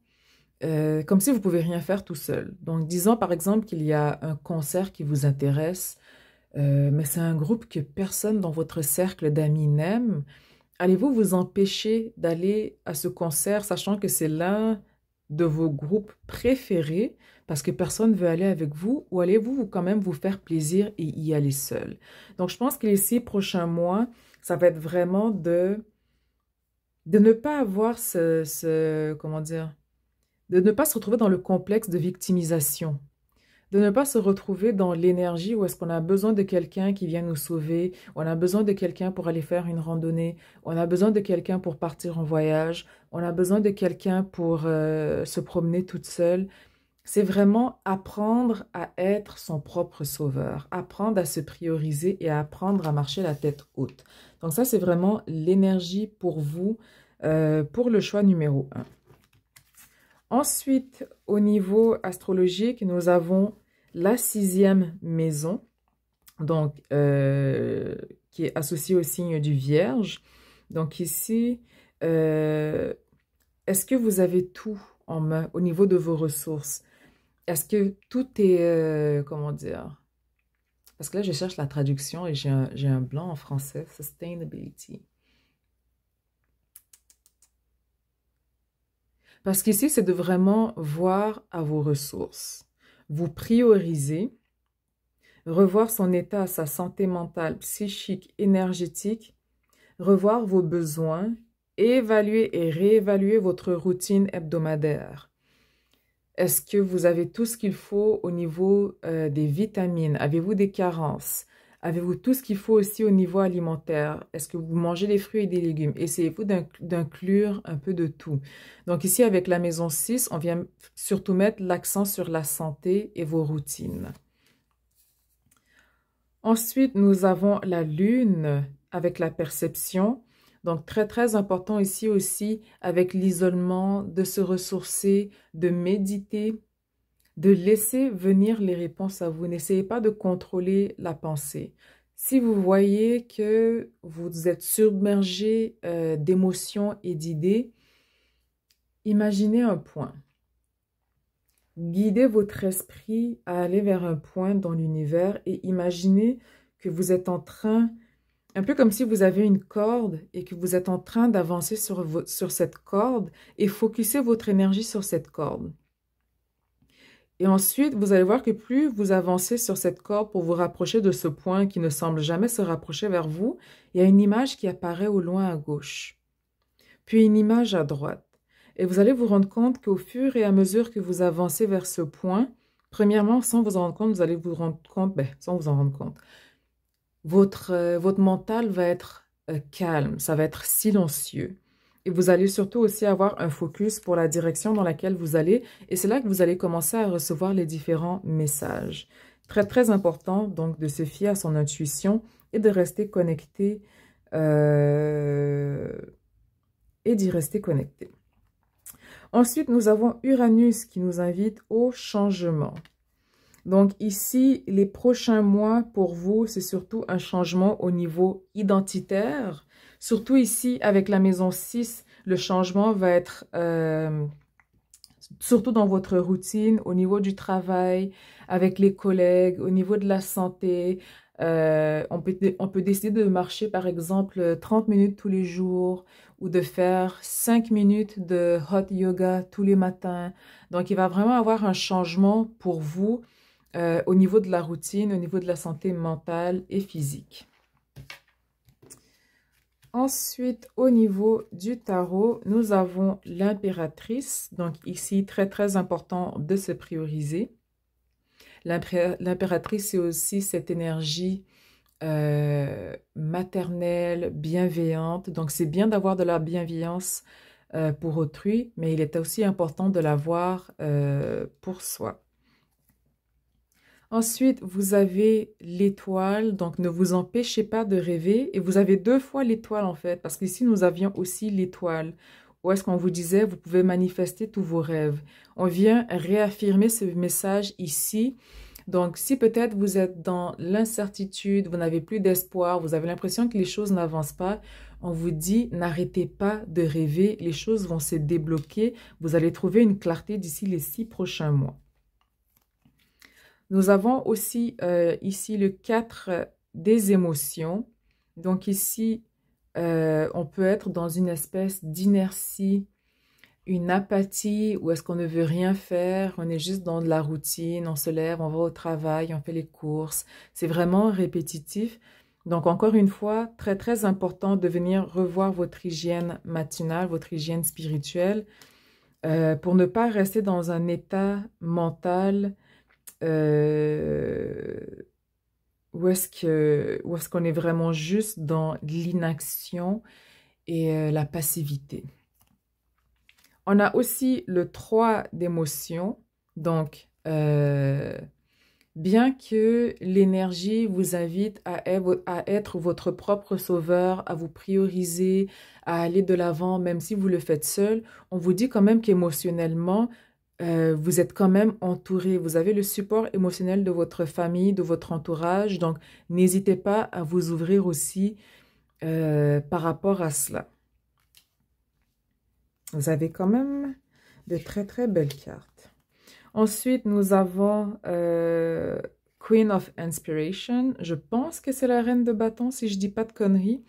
comme si vous ne pouvez rien faire tout seul. Donc, disons par exemple qu'il y a un concert qui vous intéresse, mais c'est un groupe que personne dans votre cercle d'amis n'aime. Allez-vous vous empêcher d'aller à ce concert, sachant que c'est l'un de vos groupes préférés, parce que personne ne veut aller avec vous, ou allez-vous quand même vous faire plaisir et y aller seul? Donc, je pense que les 6 prochains mois, ça va être vraiment de ne pas avoir comment dire, de ne pas se retrouver dans le complexe de victimisation, de ne pas se retrouver dans l'énergie où est-ce qu'on a besoin de quelqu'un qui vient nous sauver, on a besoin de quelqu'un pour aller faire une randonnée, on a besoin de quelqu'un pour partir en voyage, on a besoin de quelqu'un pour se promener toute seule. C'est vraiment apprendre à être son propre sauveur, apprendre à se prioriser et apprendre à marcher la tête haute. Donc ça, c'est vraiment l'énergie pour vous, pour le choix numéro 1. Ensuite, au niveau astrologique, nous avons la 6e maison, donc qui est associée au signe du Vierge. Donc ici, est-ce que vous avez tout en main au niveau de vos ressources? Est-ce que tout est, comment dire? Parce que là, je cherche la traduction et j'ai un blanc en français. Sustainability. Parce qu'ici, c'est de vraiment voir à vos ressources, vous prioriser, revoir son état, sa santé mentale, psychique, énergétique, revoir vos besoins, évaluer et réévaluer votre routine hebdomadaire. Est-ce que vous avez tout ce qu'il faut au niveau des vitamines? Avez-vous des carences? Avez-vous tout ce qu'il faut aussi au niveau alimentaire? Est-ce que vous mangez des fruits et des légumes? Essayez-vous d'inclure un peu de tout. Donc ici, avec la maison 6, on vient surtout mettre l'accent sur la santé et vos routines. Ensuite, nous avons la lune avec la perception. Donc, très, très important ici aussi avec l'isolement, de se ressourcer, de méditer, de laisser venir les réponses à vous. N'essayez pas de contrôler la pensée. Si vous voyez que vous êtes submergé d'émotions et d'idées, imaginez un point. Guidez votre esprit à aller vers un point dans l'univers et imaginez que vous êtes en train, un peu comme si vous avez une corde et que vous êtes en train d'avancer sur cette corde et focussez votre énergie sur cette corde. Et ensuite, vous allez voir que plus vous avancez sur cette corde pour vous rapprocher de ce point qui ne semble jamais se rapprocher vers vous, il y a une image qui apparaît au loin à gauche, puis une image à droite. Et vous allez vous rendre compte qu'au fur et à mesure que vous avancez vers ce point, premièrement, sans vous en rendre compte, vous allez vous rendre compte, sans vous en rendre compte, votre mental va être calme, ça va être silencieux. Et vous allez surtout aussi avoir un focus pour la direction dans laquelle vous allez. Et c'est là que vous allez commencer à recevoir les différents messages. Très, très important, donc, de se fier à son intuition et de rester connecté et d'y rester connecté. Ensuite, nous avons Uranus qui nous invite au changement. Donc ici, les prochains mois pour vous, c'est surtout un changement au niveau identitaire. Surtout ici, avec la maison 6, le changement va être surtout dans votre routine, au niveau du travail, avec les collègues, au niveau de la santé. On peut décider de marcher, par exemple, 30 minutes tous les jours ou de faire 5 minutes de hot yoga tous les matins. Donc, il va vraiment avoir un changement pour vous au niveau de la routine, au niveau de la santé mentale et physique. Ensuite, au niveau du tarot, nous avons l'impératrice. Donc ici, très, très important de se prioriser. L'impératrice, c'est aussi cette énergie maternelle, bienveillante. Donc, c'est bien d'avoir de la bienveillance pour autrui, mais il est aussi important de l'avoir pour soi. Ensuite, vous avez l'étoile, donc ne vous empêchez pas de rêver. Et vous avez 2 fois l'étoile en fait, parce qu'ici, nous avions aussi l'étoile où est-ce qu'on vous disait, vous pouvez manifester tous vos rêves. On vient réaffirmer ce message ici. Donc, si peut-être vous êtes dans l'incertitude, vous n'avez plus d'espoir, vous avez l'impression que les choses n'avancent pas, on vous dit, n'arrêtez pas de rêver, les choses vont se débloquer, vous allez trouver une clarté d'ici les 6 prochains mois. Nous avons aussi ici le 4 des émotions. Donc ici, on peut être dans une espèce d'inertie, une apathie, où est-ce qu'on ne veut rien faire, on est juste dans de la routine, on se lève, on va au travail, on fait les courses. C'est vraiment répétitif. Donc encore une fois, très très important de venir revoir votre hygiène matinale, votre hygiène spirituelle, pour ne pas rester dans un état mental où est-ce qu'on est vraiment juste dans l'inaction et la passivité. On a aussi le 3 d'émotion. Donc, bien que l'énergie vous invite à être votre propre sauveur, à vous prioriser, à aller de l'avant, même si vous le faites seul, on vous dit quand même qu'émotionnellement, vous êtes quand même entouré. Vous avez le support émotionnel de votre famille, de votre entourage. Donc, n'hésitez pas à vous ouvrir aussi par rapport à cela. Vous avez quand même de très, très belles cartes. Ensuite, nous avons Queen of Inspiration. Je pense que c'est la reine de bâton, si je ne dis pas de conneries.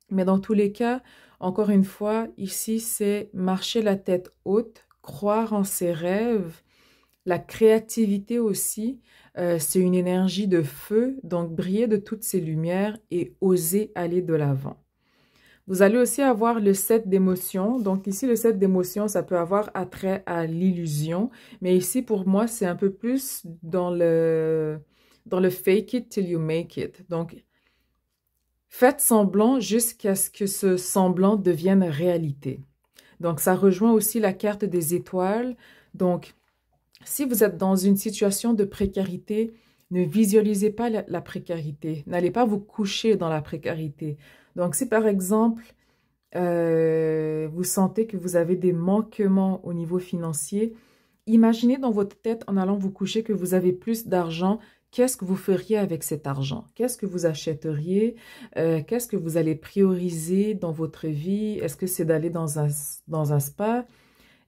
Mais dans tous les cas, encore une fois, ici, c'est marcher la tête haute, croire en ses rêves, la créativité aussi, c'est une énergie de feu, donc briller de toutes ces lumières et oser aller de l'avant. Vous allez aussi avoir le 7 d'émotions. Donc ici, le 7 d'émotions, ça peut avoir attrait à l'illusion. Mais ici, pour moi, c'est un peu plus dans le fake it till you make it. Donc, faites semblant jusqu'à ce que ce semblant devienne réalité. Donc, ça rejoint aussi la carte des étoiles. Donc, si vous êtes dans une situation de précarité, ne visualisez pas la précarité. N'allez pas vous coucher dans la précarité. Donc, si par exemple, vous sentez que vous avez des manquements au niveau financier, imaginez dans votre tête en allant vous coucher que vous avez plus d'argent. Qu'est-ce que vous feriez avec cet argent? Qu'est-ce que vous achèteriez? Qu'est-ce que vous allez prioriser dans votre vie? Est-ce que c'est d'aller dans un spa?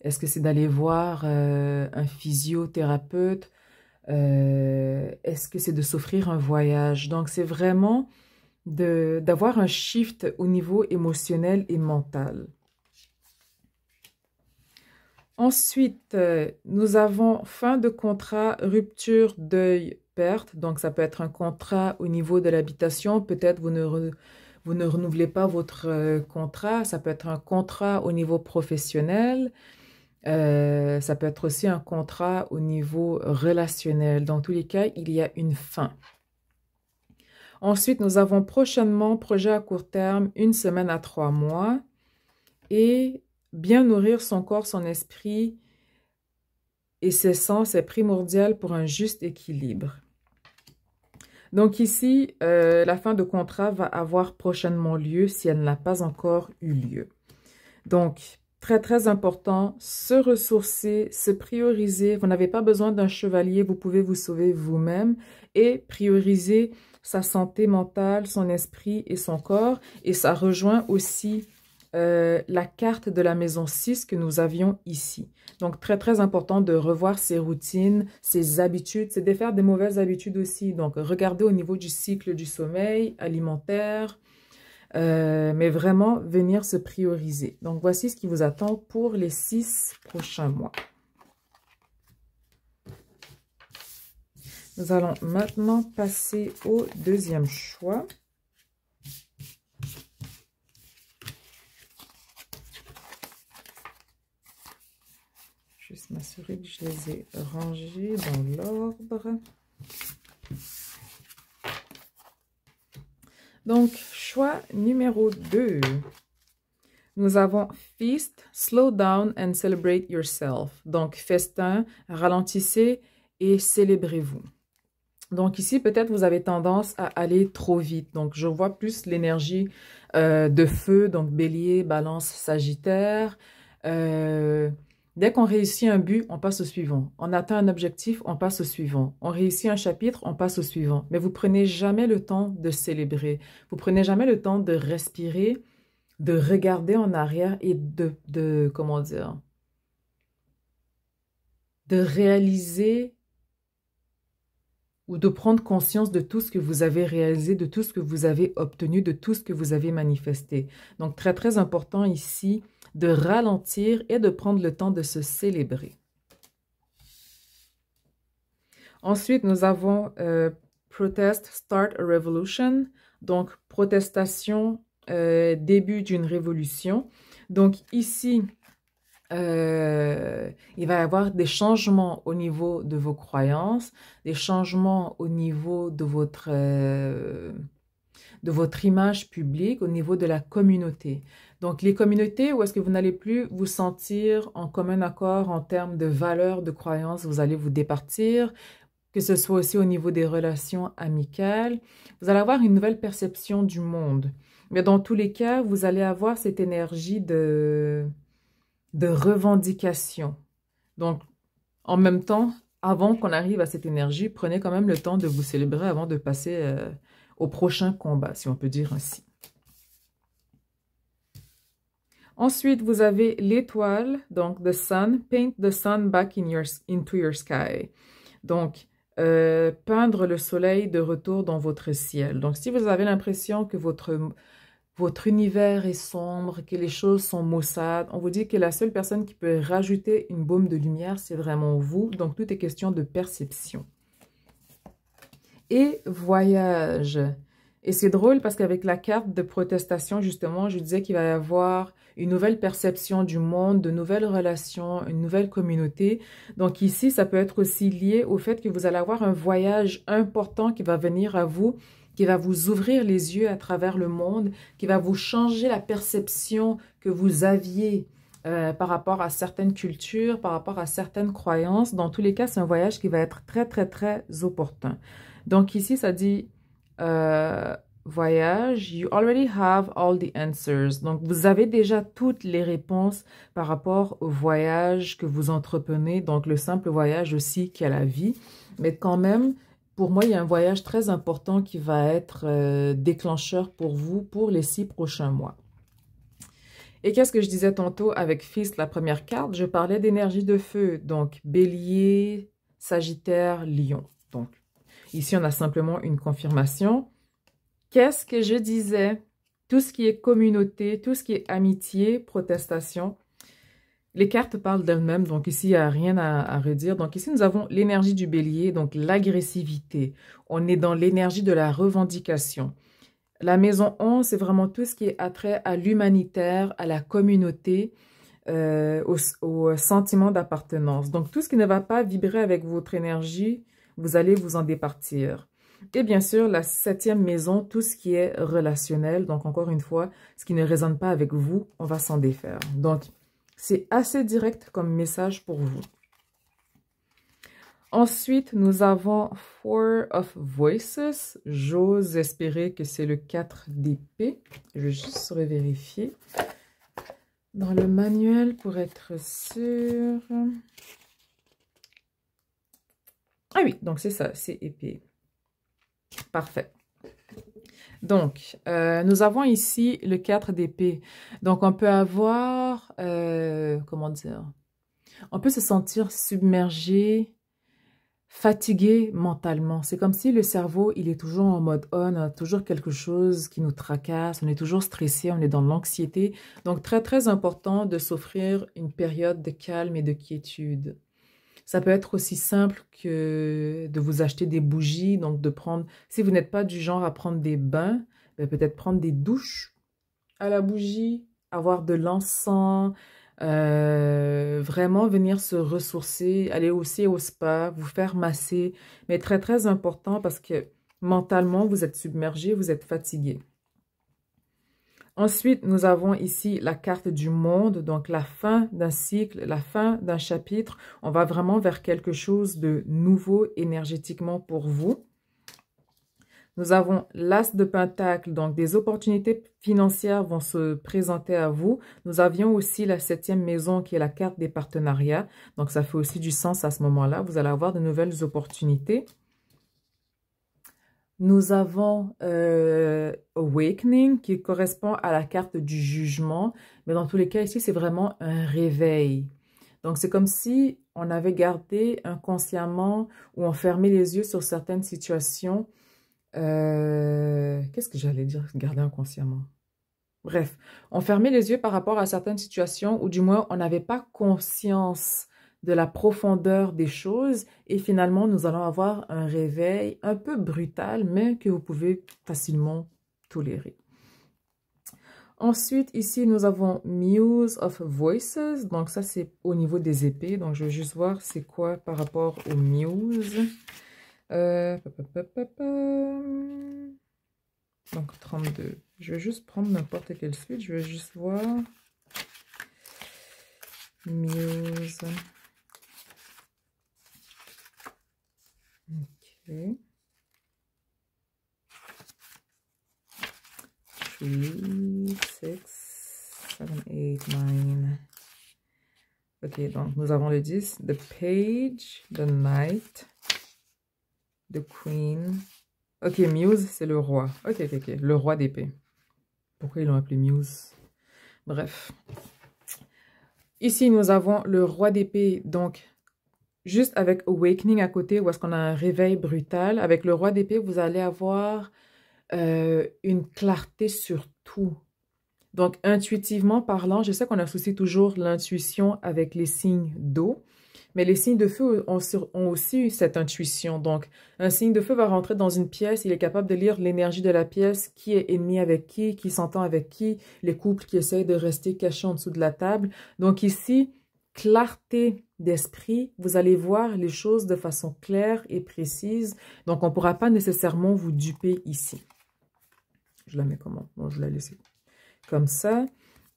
Est-ce que c'est d'aller voir un physiothérapeute? Est-ce que c'est de s'offrir un voyage? Donc, c'est vraiment d'avoir un shift au niveau émotionnel et mental. Ensuite, nous avons fin de contrat, rupture, deuil, perte. Donc, ça peut être un contrat au niveau de l'habitation. Peut-être vous ne renouvelez pas votre contrat. Ça peut être un contrat au niveau professionnel. Ça peut être aussi un contrat au niveau relationnel. Dans tous les cas, il y a une fin. Ensuite, nous avons prochainement, projet à court terme, 1 semaine à 3 mois. Et bien nourrir son corps, son esprit et ses sens est primordial pour un juste équilibre. Donc ici, la fin de contrat va avoir prochainement lieu si elle n'a pas encore eu lieu. Donc, très, très important, se ressourcer, se prioriser. Vous n'avez pas besoin d'un chevalier, vous pouvez vous sauver vous-même et prioriser sa santé mentale, son esprit et son corps. Et ça rejoint aussi la carte de la maison 6 que nous avions ici. Donc, très, très important de revoir ses routines, ses habitudes. C'est de faire des mauvaises habitudes aussi. Donc, regardez au niveau du cycle du sommeil, alimentaire, mais vraiment venir se prioriser. Donc, voici ce qui vous attend pour les 6 prochains mois. Nous allons maintenant passer au deuxième choix. Juste m'assurer que je les ai rangés dans l'ordre. Donc, choix numéro 2. Nous avons Feast, Slow Down and Celebrate Yourself. Donc, festin, ralentissez et célébrez-vous. Donc ici, peut-être vous avez tendance à aller trop vite. Donc je vois plus l'énergie de feu, donc Bélier, Balance, Sagittaire. Euh, Dès qu'on réussit un but, on passe au suivant. On atteint un objectif, on passe au suivant. On réussit un chapitre, on passe au suivant. Mais vous prenez jamais le temps de célébrer. Vous prenez jamais le temps de respirer, de regarder en arrière et comment dire, de réaliser ou de prendre conscience de tout ce que vous avez réalisé, de tout ce que vous avez obtenu, de tout ce que vous avez manifesté. Donc, très, très important ici de ralentir et de prendre le temps de se célébrer. Ensuite, nous avons Protest, Start a Revolution. Donc, protestation, début d'une révolution. Donc, ici, il va y avoir des changements au niveau de vos croyances, des changements au niveau de votre image publique, au niveau de la communauté. Donc, les communautés où est-ce que vous n'allez plus vous sentir en commun accord en termes de valeurs, de croyances, vous allez vous départir, que ce soit aussi au niveau des relations amicales. Vous allez avoir une nouvelle perception du monde. Mais dans tous les cas, vous allez avoir cette énergie de revendication. Donc, en même temps, avant qu'on arrive à cette énergie, prenez quand même le temps de vous célébrer avant de passer au prochain combat, si on peut dire ainsi. Ensuite, vous avez l'étoile, donc the sun, paint the sun back into your sky. Donc, peindre le soleil de retour dans votre ciel. Donc, si vous avez l'impression que votre univers est sombre, que les choses sont maussades, on vous dit que la seule personne qui peut rajouter une baume de lumière, c'est vraiment vous. Donc, tout est question de perception. Et voyage. Et c'est drôle parce qu'avec la carte de protestation, justement, je disais qu'il va y avoir une nouvelle perception du monde, de nouvelles relations, une nouvelle communauté. Donc ici, ça peut être aussi lié au fait que vous allez avoir un voyage important qui va venir à vous, qui va vous ouvrir les yeux à travers le monde, qui va vous changer la perception que vous aviez par rapport à certaines cultures, par rapport à certaines croyances. Dans tous les cas, c'est un voyage qui va être très, très, très opportun. Donc ici, ça dit voyage, you already have all the answers. Donc, vous avez déjà toutes les réponses par rapport au voyage que vous entreprenez. Donc, le simple voyage aussi qui a la vie. Mais quand même, pour moi, il y a un voyage très important qui va être déclencheur pour vous pour les 6 prochains mois. Et qu'est-ce que je disais tantôt avec Fils, la première carte? Je parlais d'énergie de feu. Donc, Bélier, Sagittaire, Lion. Donc, ici, on a simplement une confirmation. Qu'est-ce que je disais? Tout ce qui est communauté, tout ce qui est amitié, protestation. Les cartes parlent d'elles-mêmes, donc ici, il n'y a rien à redire. Donc ici, nous avons l'énergie du bélier, donc l'agressivité. On est dans l'énergie de la revendication. La maison 11, c'est vraiment tout ce qui est attrait à l'humanitaire, à la communauté, au sentiment d'appartenance. Donc tout ce qui ne va pas vibrer avec votre énergie, vous allez vous en départir. Et bien sûr, la 7e maison, tout ce qui est relationnel. Donc, encore une fois, ce qui ne résonne pas avec vous, on va s'en défaire. Donc, c'est assez direct comme message pour vous. Ensuite, nous avons Four of Voices. J'ose espérer que c'est le 4 d'épée. Je vais juste revérifier dans le manuel pour être sûr. Ah oui, donc c'est ça, c'est épée. Parfait. Donc, nous avons ici le 4 d'épée. Donc, on peut avoir, comment dire, on peut se sentir submergé, fatigué mentalement. C'est comme si le cerveau, il est toujours en mode on, a toujours quelque chose qui nous tracasse, on est toujours stressé, on est dans l'anxiété. Donc, très, très important de s'offrir une période de calme et de quiétude. Ça peut être aussi simple que de vous acheter des bougies, donc de prendre, si vous n'êtes pas du genre à prendre des bains, peut-être prendre des douches à la bougie, avoir de l'encens, vraiment venir se ressourcer, aller aussi au spa, vous faire masser, mais très très important parce que mentalement vous êtes submergé, vous êtes fatigué. Ensuite, nous avons ici la carte du monde, donc la fin d'un cycle, la fin d'un chapitre. On va vraiment vers quelque chose de nouveau énergétiquement pour vous. Nous avons l'As de Pentacle, donc des opportunités financières vont se présenter à vous. Nous avions aussi la 7e maison qui est la carte des partenariats. Donc, ça fait aussi du sens à ce moment-là. Vous allez avoir de nouvelles opportunités. Nous avons Awakening qui correspond à la carte du jugement. Mais dans tous les cas, ici, c'est vraiment un réveil. Donc, c'est comme si on avait gardé inconsciemment ou on fermait les yeux sur certaines situations. Qu'est-ce que j'allais dire, garder inconsciemment? Bref, on fermait les yeux par rapport à certaines situations ou du moins on n'avait pas conscience de la profondeur des choses et finalement nous allons avoir un réveil un peu brutal mais que vous pouvez facilement tolérer. Ensuite, ici, nous avons Muse of Voices. Donc, ça, c'est au niveau des épées. Donc, je vais juste voir c'est quoi par rapport aux Muse. Donc, 32. Je vais juste prendre n'importe quelle suite. Je vais juste voir. Muse. Ok. 3, 6, 7, 8, 9. Ok, donc nous avons le 10. The Page, the Knight, the Queen. Ok, Muse, c'est le roi. Ok, ok, ok. Le roi d'épée. Pourquoi ils l'ont appelé Muse? Bref. Ici, nous avons le roi d'épée, donc juste avec Awakening à côté, où est-ce qu'on a un réveil brutal. Avec le roi d'épée, vous allez avoir une clarté sur tout. Donc, intuitivement parlant, je sais qu'on associe toujours l'intuition avec les signes d'eau, mais les signes de feu ont aussi eu cette intuition. Donc, un signe de feu va rentrer dans une pièce, il est capable de lire l'énergie de la pièce, qui est ennemi avec qui s'entend avec qui, les couples qui essayent de rester cachés en dessous de la table. Donc ici, clarté d'esprit, vous allez voir les choses de façon claire et précise. Donc, on ne pourra pas nécessairement vous duper ici. Je la mets comment? Bon, je la laisse comme ça.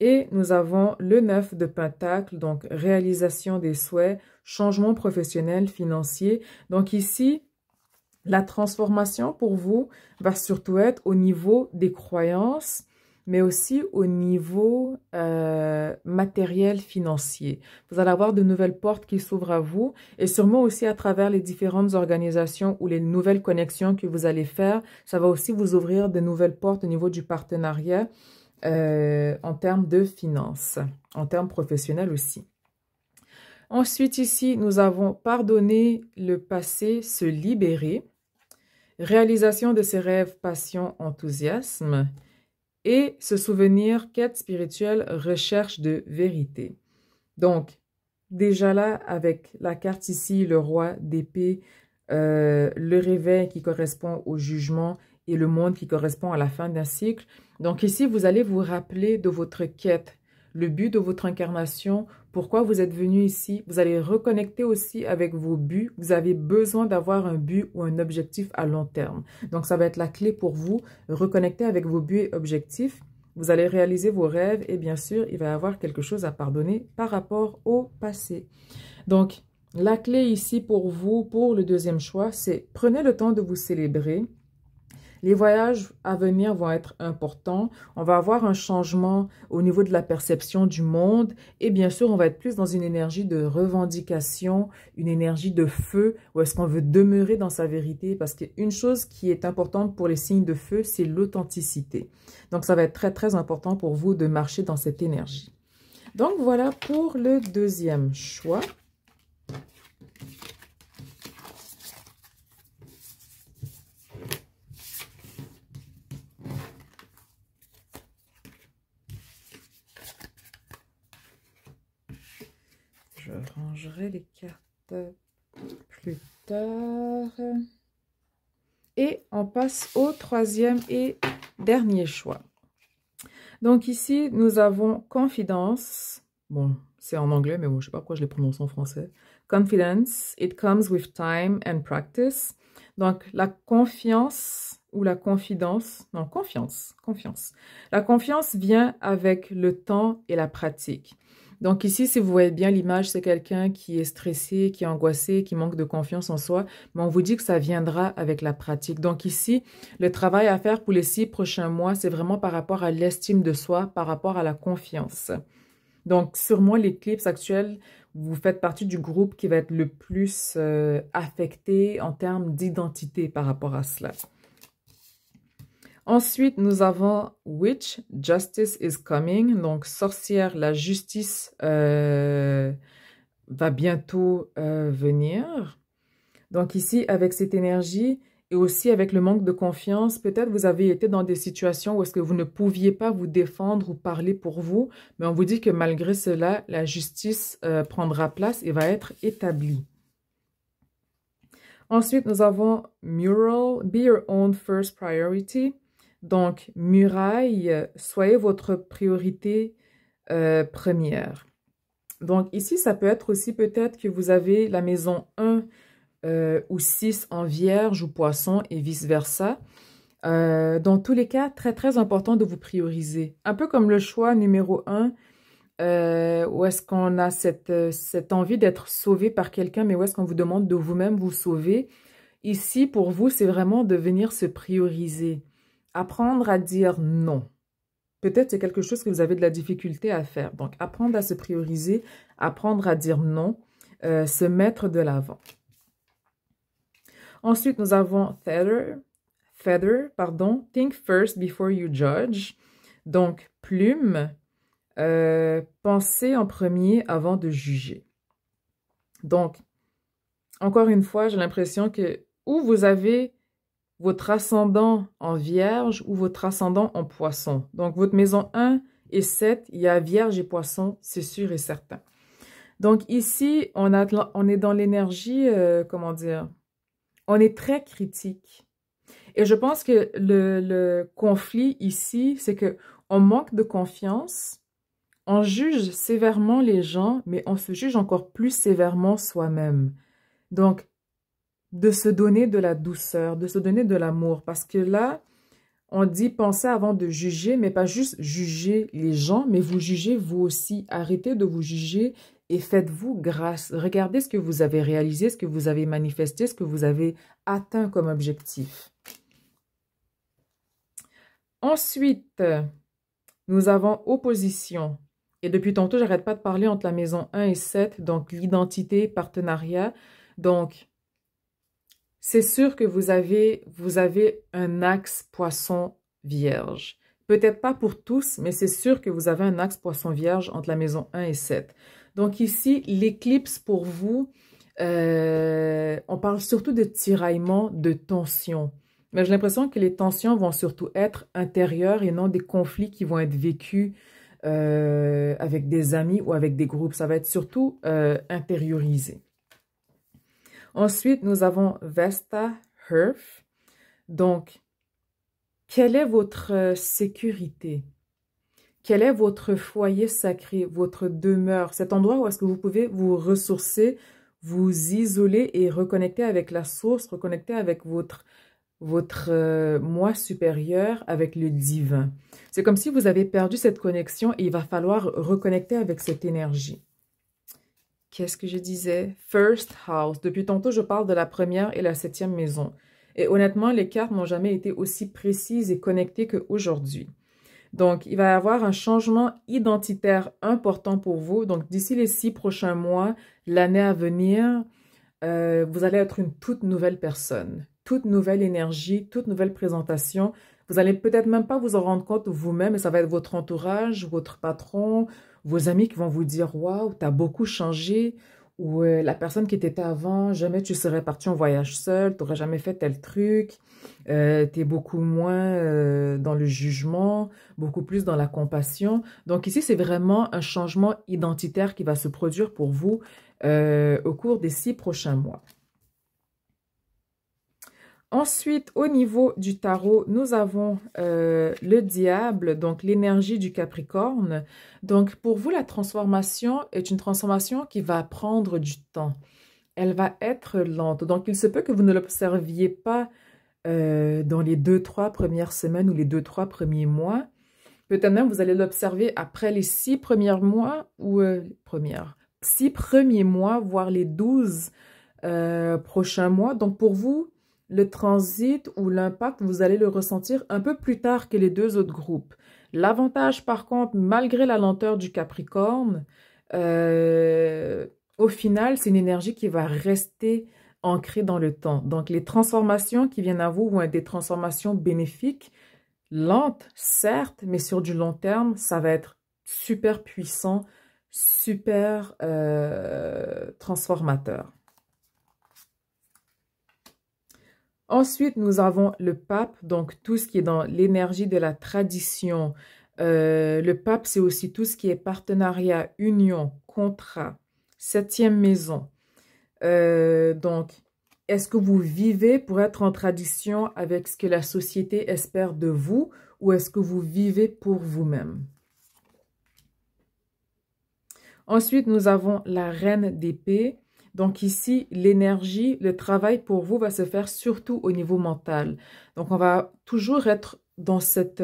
Et nous avons le 9 de Pentacle, donc réalisation des souhaits, changement professionnel, financier. Donc ici, la transformation pour vous va surtout être au niveau des croyances, mais aussi au niveau matériel, financier. Vous allez avoir de nouvelles portes qui s'ouvrent à vous et sûrement aussi à travers les différentes organisations ou les nouvelles connexions que vous allez faire. Ça va aussi vous ouvrir de nouvelles portes au niveau du partenariat en termes de finances, en termes professionnels aussi. Ensuite, ici, nous avons pardonné le passé, se libérer, réalisation de ses rêves, passion, enthousiasme, et se souvenir, quête spirituelle, recherche de vérité. Donc, déjà là, avec la carte ici, le roi d'épée, le réveil qui correspond au jugement et le monde qui correspond à la fin d'un cycle. Donc ici, vous allez vous rappeler de votre quête, le but de votre incarnation, pourquoi vous êtes venu ici. Vous allez reconnecter aussi avec vos buts. Vous avez besoin d'avoir un but ou un objectif à long terme. Donc, ça va être la clé pour vous. Reconnecter avec vos buts et objectifs. Vous allez réaliser vos rêves et bien sûr, il va y avoir quelque chose à pardonner par rapport au passé. Donc, la clé ici pour vous, pour le deuxième choix, c'est prenez le temps de vous célébrer. Les voyages à venir vont être importants. On va avoir un changement au niveau de la perception du monde. Et bien sûr, on va être plus dans une énergie de revendication, une énergie de feu, où est-ce qu'on veut demeurer dans sa vérité. Parce qu'une chose qui est importante pour les signes de feu, c'est l'authenticité. Donc, ça va être très, très important pour vous de marcher dans cette énergie. Donc, voilà pour le deuxième choix. Je rangerai les cartes plus tard. Et on passe au troisième et dernier choix. Donc ici, nous avons Confidence. Bon, c'est en anglais, mais bon, je ne sais pas pourquoi je l'ai prononcé en français. Confidence, it comes with time and practice. Donc, la confiance ou la confidence, non, confiance. La confiance vient avec le temps et la pratique. Donc ici, si vous voyez bien l'image, c'est quelqu'un qui est stressé, qui est angoissé, qui manque de confiance en soi, mais on vous dit que ça viendra avec la pratique. Donc ici, le travail à faire pour les 6 prochains mois, c'est vraiment par rapport à l'estime de soi, par rapport à la confiance. Donc sûrement l'éclipse actuelle, vous faites partie du groupe qui va être le plus affecté en termes d'identité par rapport à cela. Ensuite, nous avons Witch, Justice is coming. Donc, sorcière, la justice va bientôt venir. Donc ici, avec cette énergie et aussi avec le manque de confiance, peut-être vous avez été dans des situations où est-ce que vous ne pouviez pas vous défendre ou parler pour vous, mais on vous dit que malgré cela, la justice prendra place et va être établie. Ensuite, nous avons Mural, be your own first priority. Donc, muraille, soyez votre priorité première. Donc, ici, ça peut être aussi peut-être que vous avez la maison 1 ou 6 en vierge ou poisson et vice-versa. Dans tous les cas, très, très important de vous prioriser. Un peu comme le choix numéro 1, où est-ce qu'on a cette envie d'être sauvé par quelqu'un, mais où est-ce qu'on vous demande de vous-même vous sauver. Ici, pour vous, c'est vraiment de venir se prioriser. Apprendre à dire non. Peut-être c'est quelque chose que vous avez de la difficulté à faire. Donc, apprendre à se prioriser, apprendre à dire non, se mettre de l'avant. Ensuite, nous avons Feather, think first before you judge. Donc, plume, pensez en premier avant de juger. Donc, encore une fois, j'ai l'impression que ou vous avez votre ascendant en vierge ou votre ascendant en poisson. Donc, votre maison 1 et 7, il y a vierge et poisson, c'est sûr et certain. Donc, ici, on est dans l'énergie, comment dire, on est très critique. Et je pense que le conflit ici, c'est qu'on manque de confiance, on juge sévèrement les gens, mais on se juge encore plus sévèrement soi-même. Donc, de se donner de la douceur, de se donner de l'amour. Parce que là, on dit penser avant de juger, mais pas juste juger les gens, mais vous jugez vous aussi. Arrêtez de vous juger et faites-vous grâce. Regardez ce que vous avez réalisé, ce que vous avez manifesté, ce que vous avez atteint comme objectif. Ensuite, nous avons opposition. Et depuis tantôt, j'arrête pas de parler entre la maison 1 et 7, donc l'identité, partenariat. Donc, c'est sûr que vous avez un axe poisson vierge. Peut-être pas pour tous, mais c'est sûr que vous avez un axe poisson vierge entre la maison 1 et 7. Donc ici, l'éclipse pour vous, on parle surtout de tiraillement, de tension. Mais j'ai l'impression que les tensions vont surtout être intérieures et non des conflits qui vont être vécus avec des amis ou avec des groupes. Ça va être surtout intériorisé. Ensuite, nous avons Vesta, Hearth. Donc, quelle est votre sécurité? Quel est votre foyer sacré, votre demeure? Cet endroit où est-ce que vous pouvez vous ressourcer, vous isoler et reconnecter avec la source, reconnecter avec votre moi supérieur, avec le divin. C'est comme si vous avez perdu cette connexion et il va falloir reconnecter avec cette énergie. Qu'est-ce que je disais? First house. Depuis tantôt, je parle de la première et la 7e maison. Et honnêtement, les cartes n'ont jamais été aussi précises et connectées qu'aujourd'hui. Donc, il va y avoir un changement identitaire important pour vous. Donc, d'ici les 6 prochains mois, l'année à venir, vous allez être une toute nouvelle personne, toute nouvelle énergie, toute nouvelle présentation. Vous allez peut-être même pas vous en rendre compte vous-même, mais ça va être votre entourage, votre patron, vos amis qui vont vous dire « Waouh, tu as beaucoup changé » ou la personne qui t'était avant, jamais tu serais parti en voyage seul, tu n'aurais jamais fait tel truc, tu es beaucoup moins dans le jugement, beaucoup plus dans la compassion. Donc ici, c'est vraiment un changement identitaire qui va se produire pour vous au cours des 6 prochains mois. Ensuite, au niveau du tarot, nous avons le diable, donc l'énergie du Capricorne. Donc, pour vous, la transformation est une transformation qui va prendre du temps. Elle va être lente. Donc, il se peut que vous ne l'observiez pas dans les 2-3 premières semaines ou les 2-3 premiers mois. Peut-être même vous allez l'observer après les 6 premiers mois ou 6 premiers mois, voire les 12 prochains mois. Donc pour vous, le transit ou l'impact, vous allez le ressentir un peu plus tard que les deux autres groupes. L'avantage, par contre, malgré la lenteur du Capricorne, au final, c'est une énergie qui va rester ancrée dans le temps. Donc les transformations qui viennent à vous vont être des transformations bénéfiques, lentes, certes, mais sur du long terme, ça va être super puissant, super transformateur. Ensuite, nous avons le pape, donc tout ce qui est dans l'énergie de la tradition. Le pape, c'est aussi tout ce qui est partenariat, union, contrat, septième maison. Donc, est-ce que vous vivez pour être en tradition avec ce que la société espère de vous ou est-ce que vous vivez pour vous-même? Ensuite, nous avons la reine d'épée. Donc ici, l'énergie, le travail pour vous va se faire surtout au niveau mental. Donc on va toujours être dans cette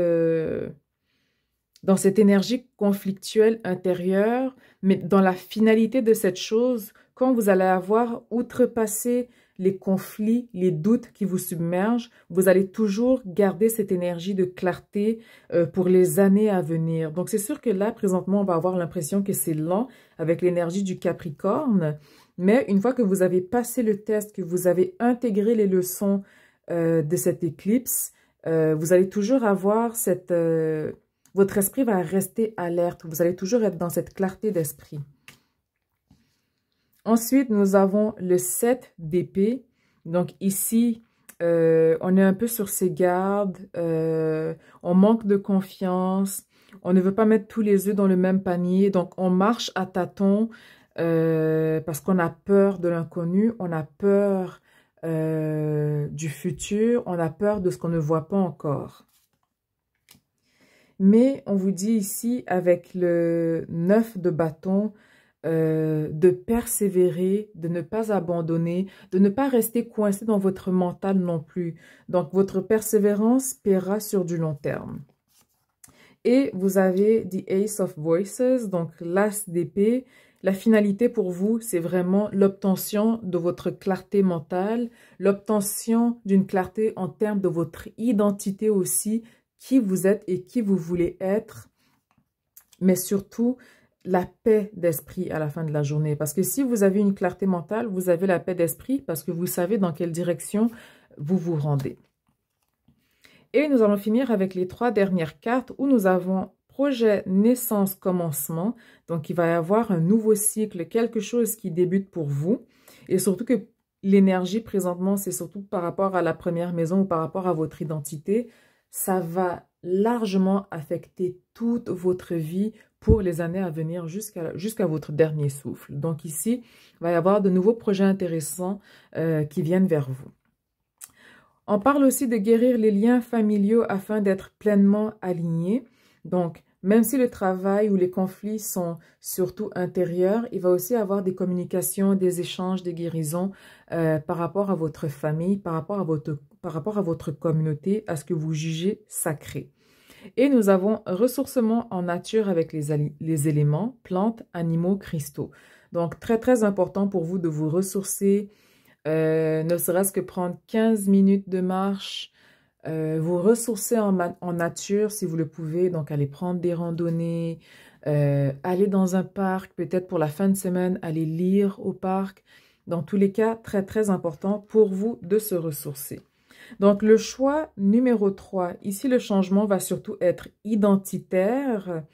énergie conflictuelle intérieure, mais dans la finalité de cette chose, quand vous allez avoir outrepassé les conflits, les doutes qui vous submergent, vous allez toujours garder cette énergie de clarté pour les années à venir. Donc c'est sûr que là, présentement, on va avoir l'impression que c'est lent avec l'énergie du Capricorne, mais une fois que vous avez passé le test, que vous avez intégré les leçons de cette éclipse, vous allez toujours avoir cette... votre esprit va rester alerte. Vous allez toujours être dans cette clarté d'esprit. Ensuite, nous avons le 7 d'épée. Donc ici, on est un peu sur ses gardes. On manque de confiance. On ne veut pas mettre tous les œufs dans le même panier. Donc, on marche à tâtons parce qu'on a peur de l'inconnu. On a peur du futur. On a peur de ce qu'on ne voit pas encore. Mais on vous dit ici, avec le 9 de bâton, de persévérer, de ne pas abandonner, de ne pas rester coincé dans votre mental non plus. Donc, votre persévérance paiera sur du long terme. Et vous avez the Ace of Voices, donc l'as d'épée. La finalité pour vous, c'est vraiment l'obtention de votre clarté mentale, l'obtention d'une clarté en termes de votre identité aussi, qui vous êtes et qui vous voulez être, mais surtout la paix d'esprit à la fin de la journée. Parce que si vous avez une clarté mentale, vous avez la paix d'esprit parce que vous savez dans quelle direction vous vous rendez. Et nous allons finir avec les 3 dernières cartes où nous avons projet, naissance, commencement. Donc, il va y avoir un nouveau cycle, quelque chose qui débute pour vous. Et surtout que l'énergie présentement, c'est surtout par rapport à la première maison ou par rapport à votre identité. Ça va largement affecter toute votre vie pour les années à venir jusqu'à votre dernier souffle. Donc ici, il va y avoir de nouveaux projets intéressants qui viennent vers vous. On parle aussi de guérir les liens familiaux afin d'être pleinement alignés. Donc, même si le travail ou les conflits sont surtout intérieurs, il va aussi avoir des communications, des échanges, des guérisons par rapport à votre famille, par rapport à votre communauté, à ce que vous jugez sacré. Et nous avons ressourcement en nature avec les éléments, plantes, animaux, cristaux. Donc, très, très important pour vous de vous ressourcer, ne serait-ce que prendre 15 minutes de marche, vous ressourcer en nature si vous le pouvez, donc aller prendre des randonnées, aller dans un parc, peut-être pour la fin de semaine, aller lire au parc. Dans tous les cas, très très important pour vous de se ressourcer. Donc le choix numéro 3, ici le changement va surtout être identitaire.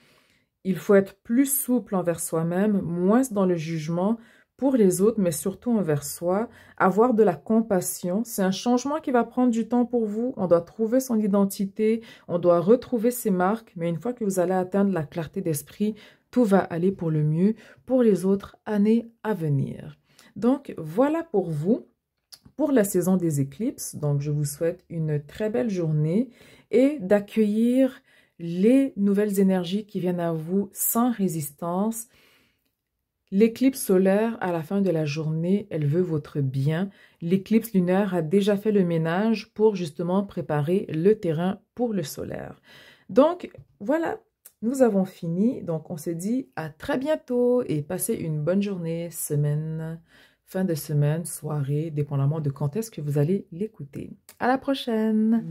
Il faut être plus souple envers soi-même, moins dans le jugement, pour les autres, mais surtout envers soi, avoir de la compassion. C'est un changement qui va prendre du temps pour vous. On doit trouver son identité, on doit retrouver ses marques, mais une fois que vous allez atteindre la clarté d'esprit, tout va aller pour le mieux pour les autres années à venir. Donc, voilà pour vous, pour la saison des éclipses. Donc, je vous souhaite une très belle journée et d'accueillir les nouvelles énergies qui viennent à vous sans résistance. L'éclipse solaire, à la fin de la journée, elle veut votre bien. L'éclipse lunaire a déjà fait le ménage pour justement préparer le terrain pour le solaire. Donc, voilà, nous avons fini. Donc, on se dit à très bientôt et passez une bonne journée, semaine, fin de semaine, soirée, dépendamment de quand est-ce que vous allez l'écouter. À la prochaine!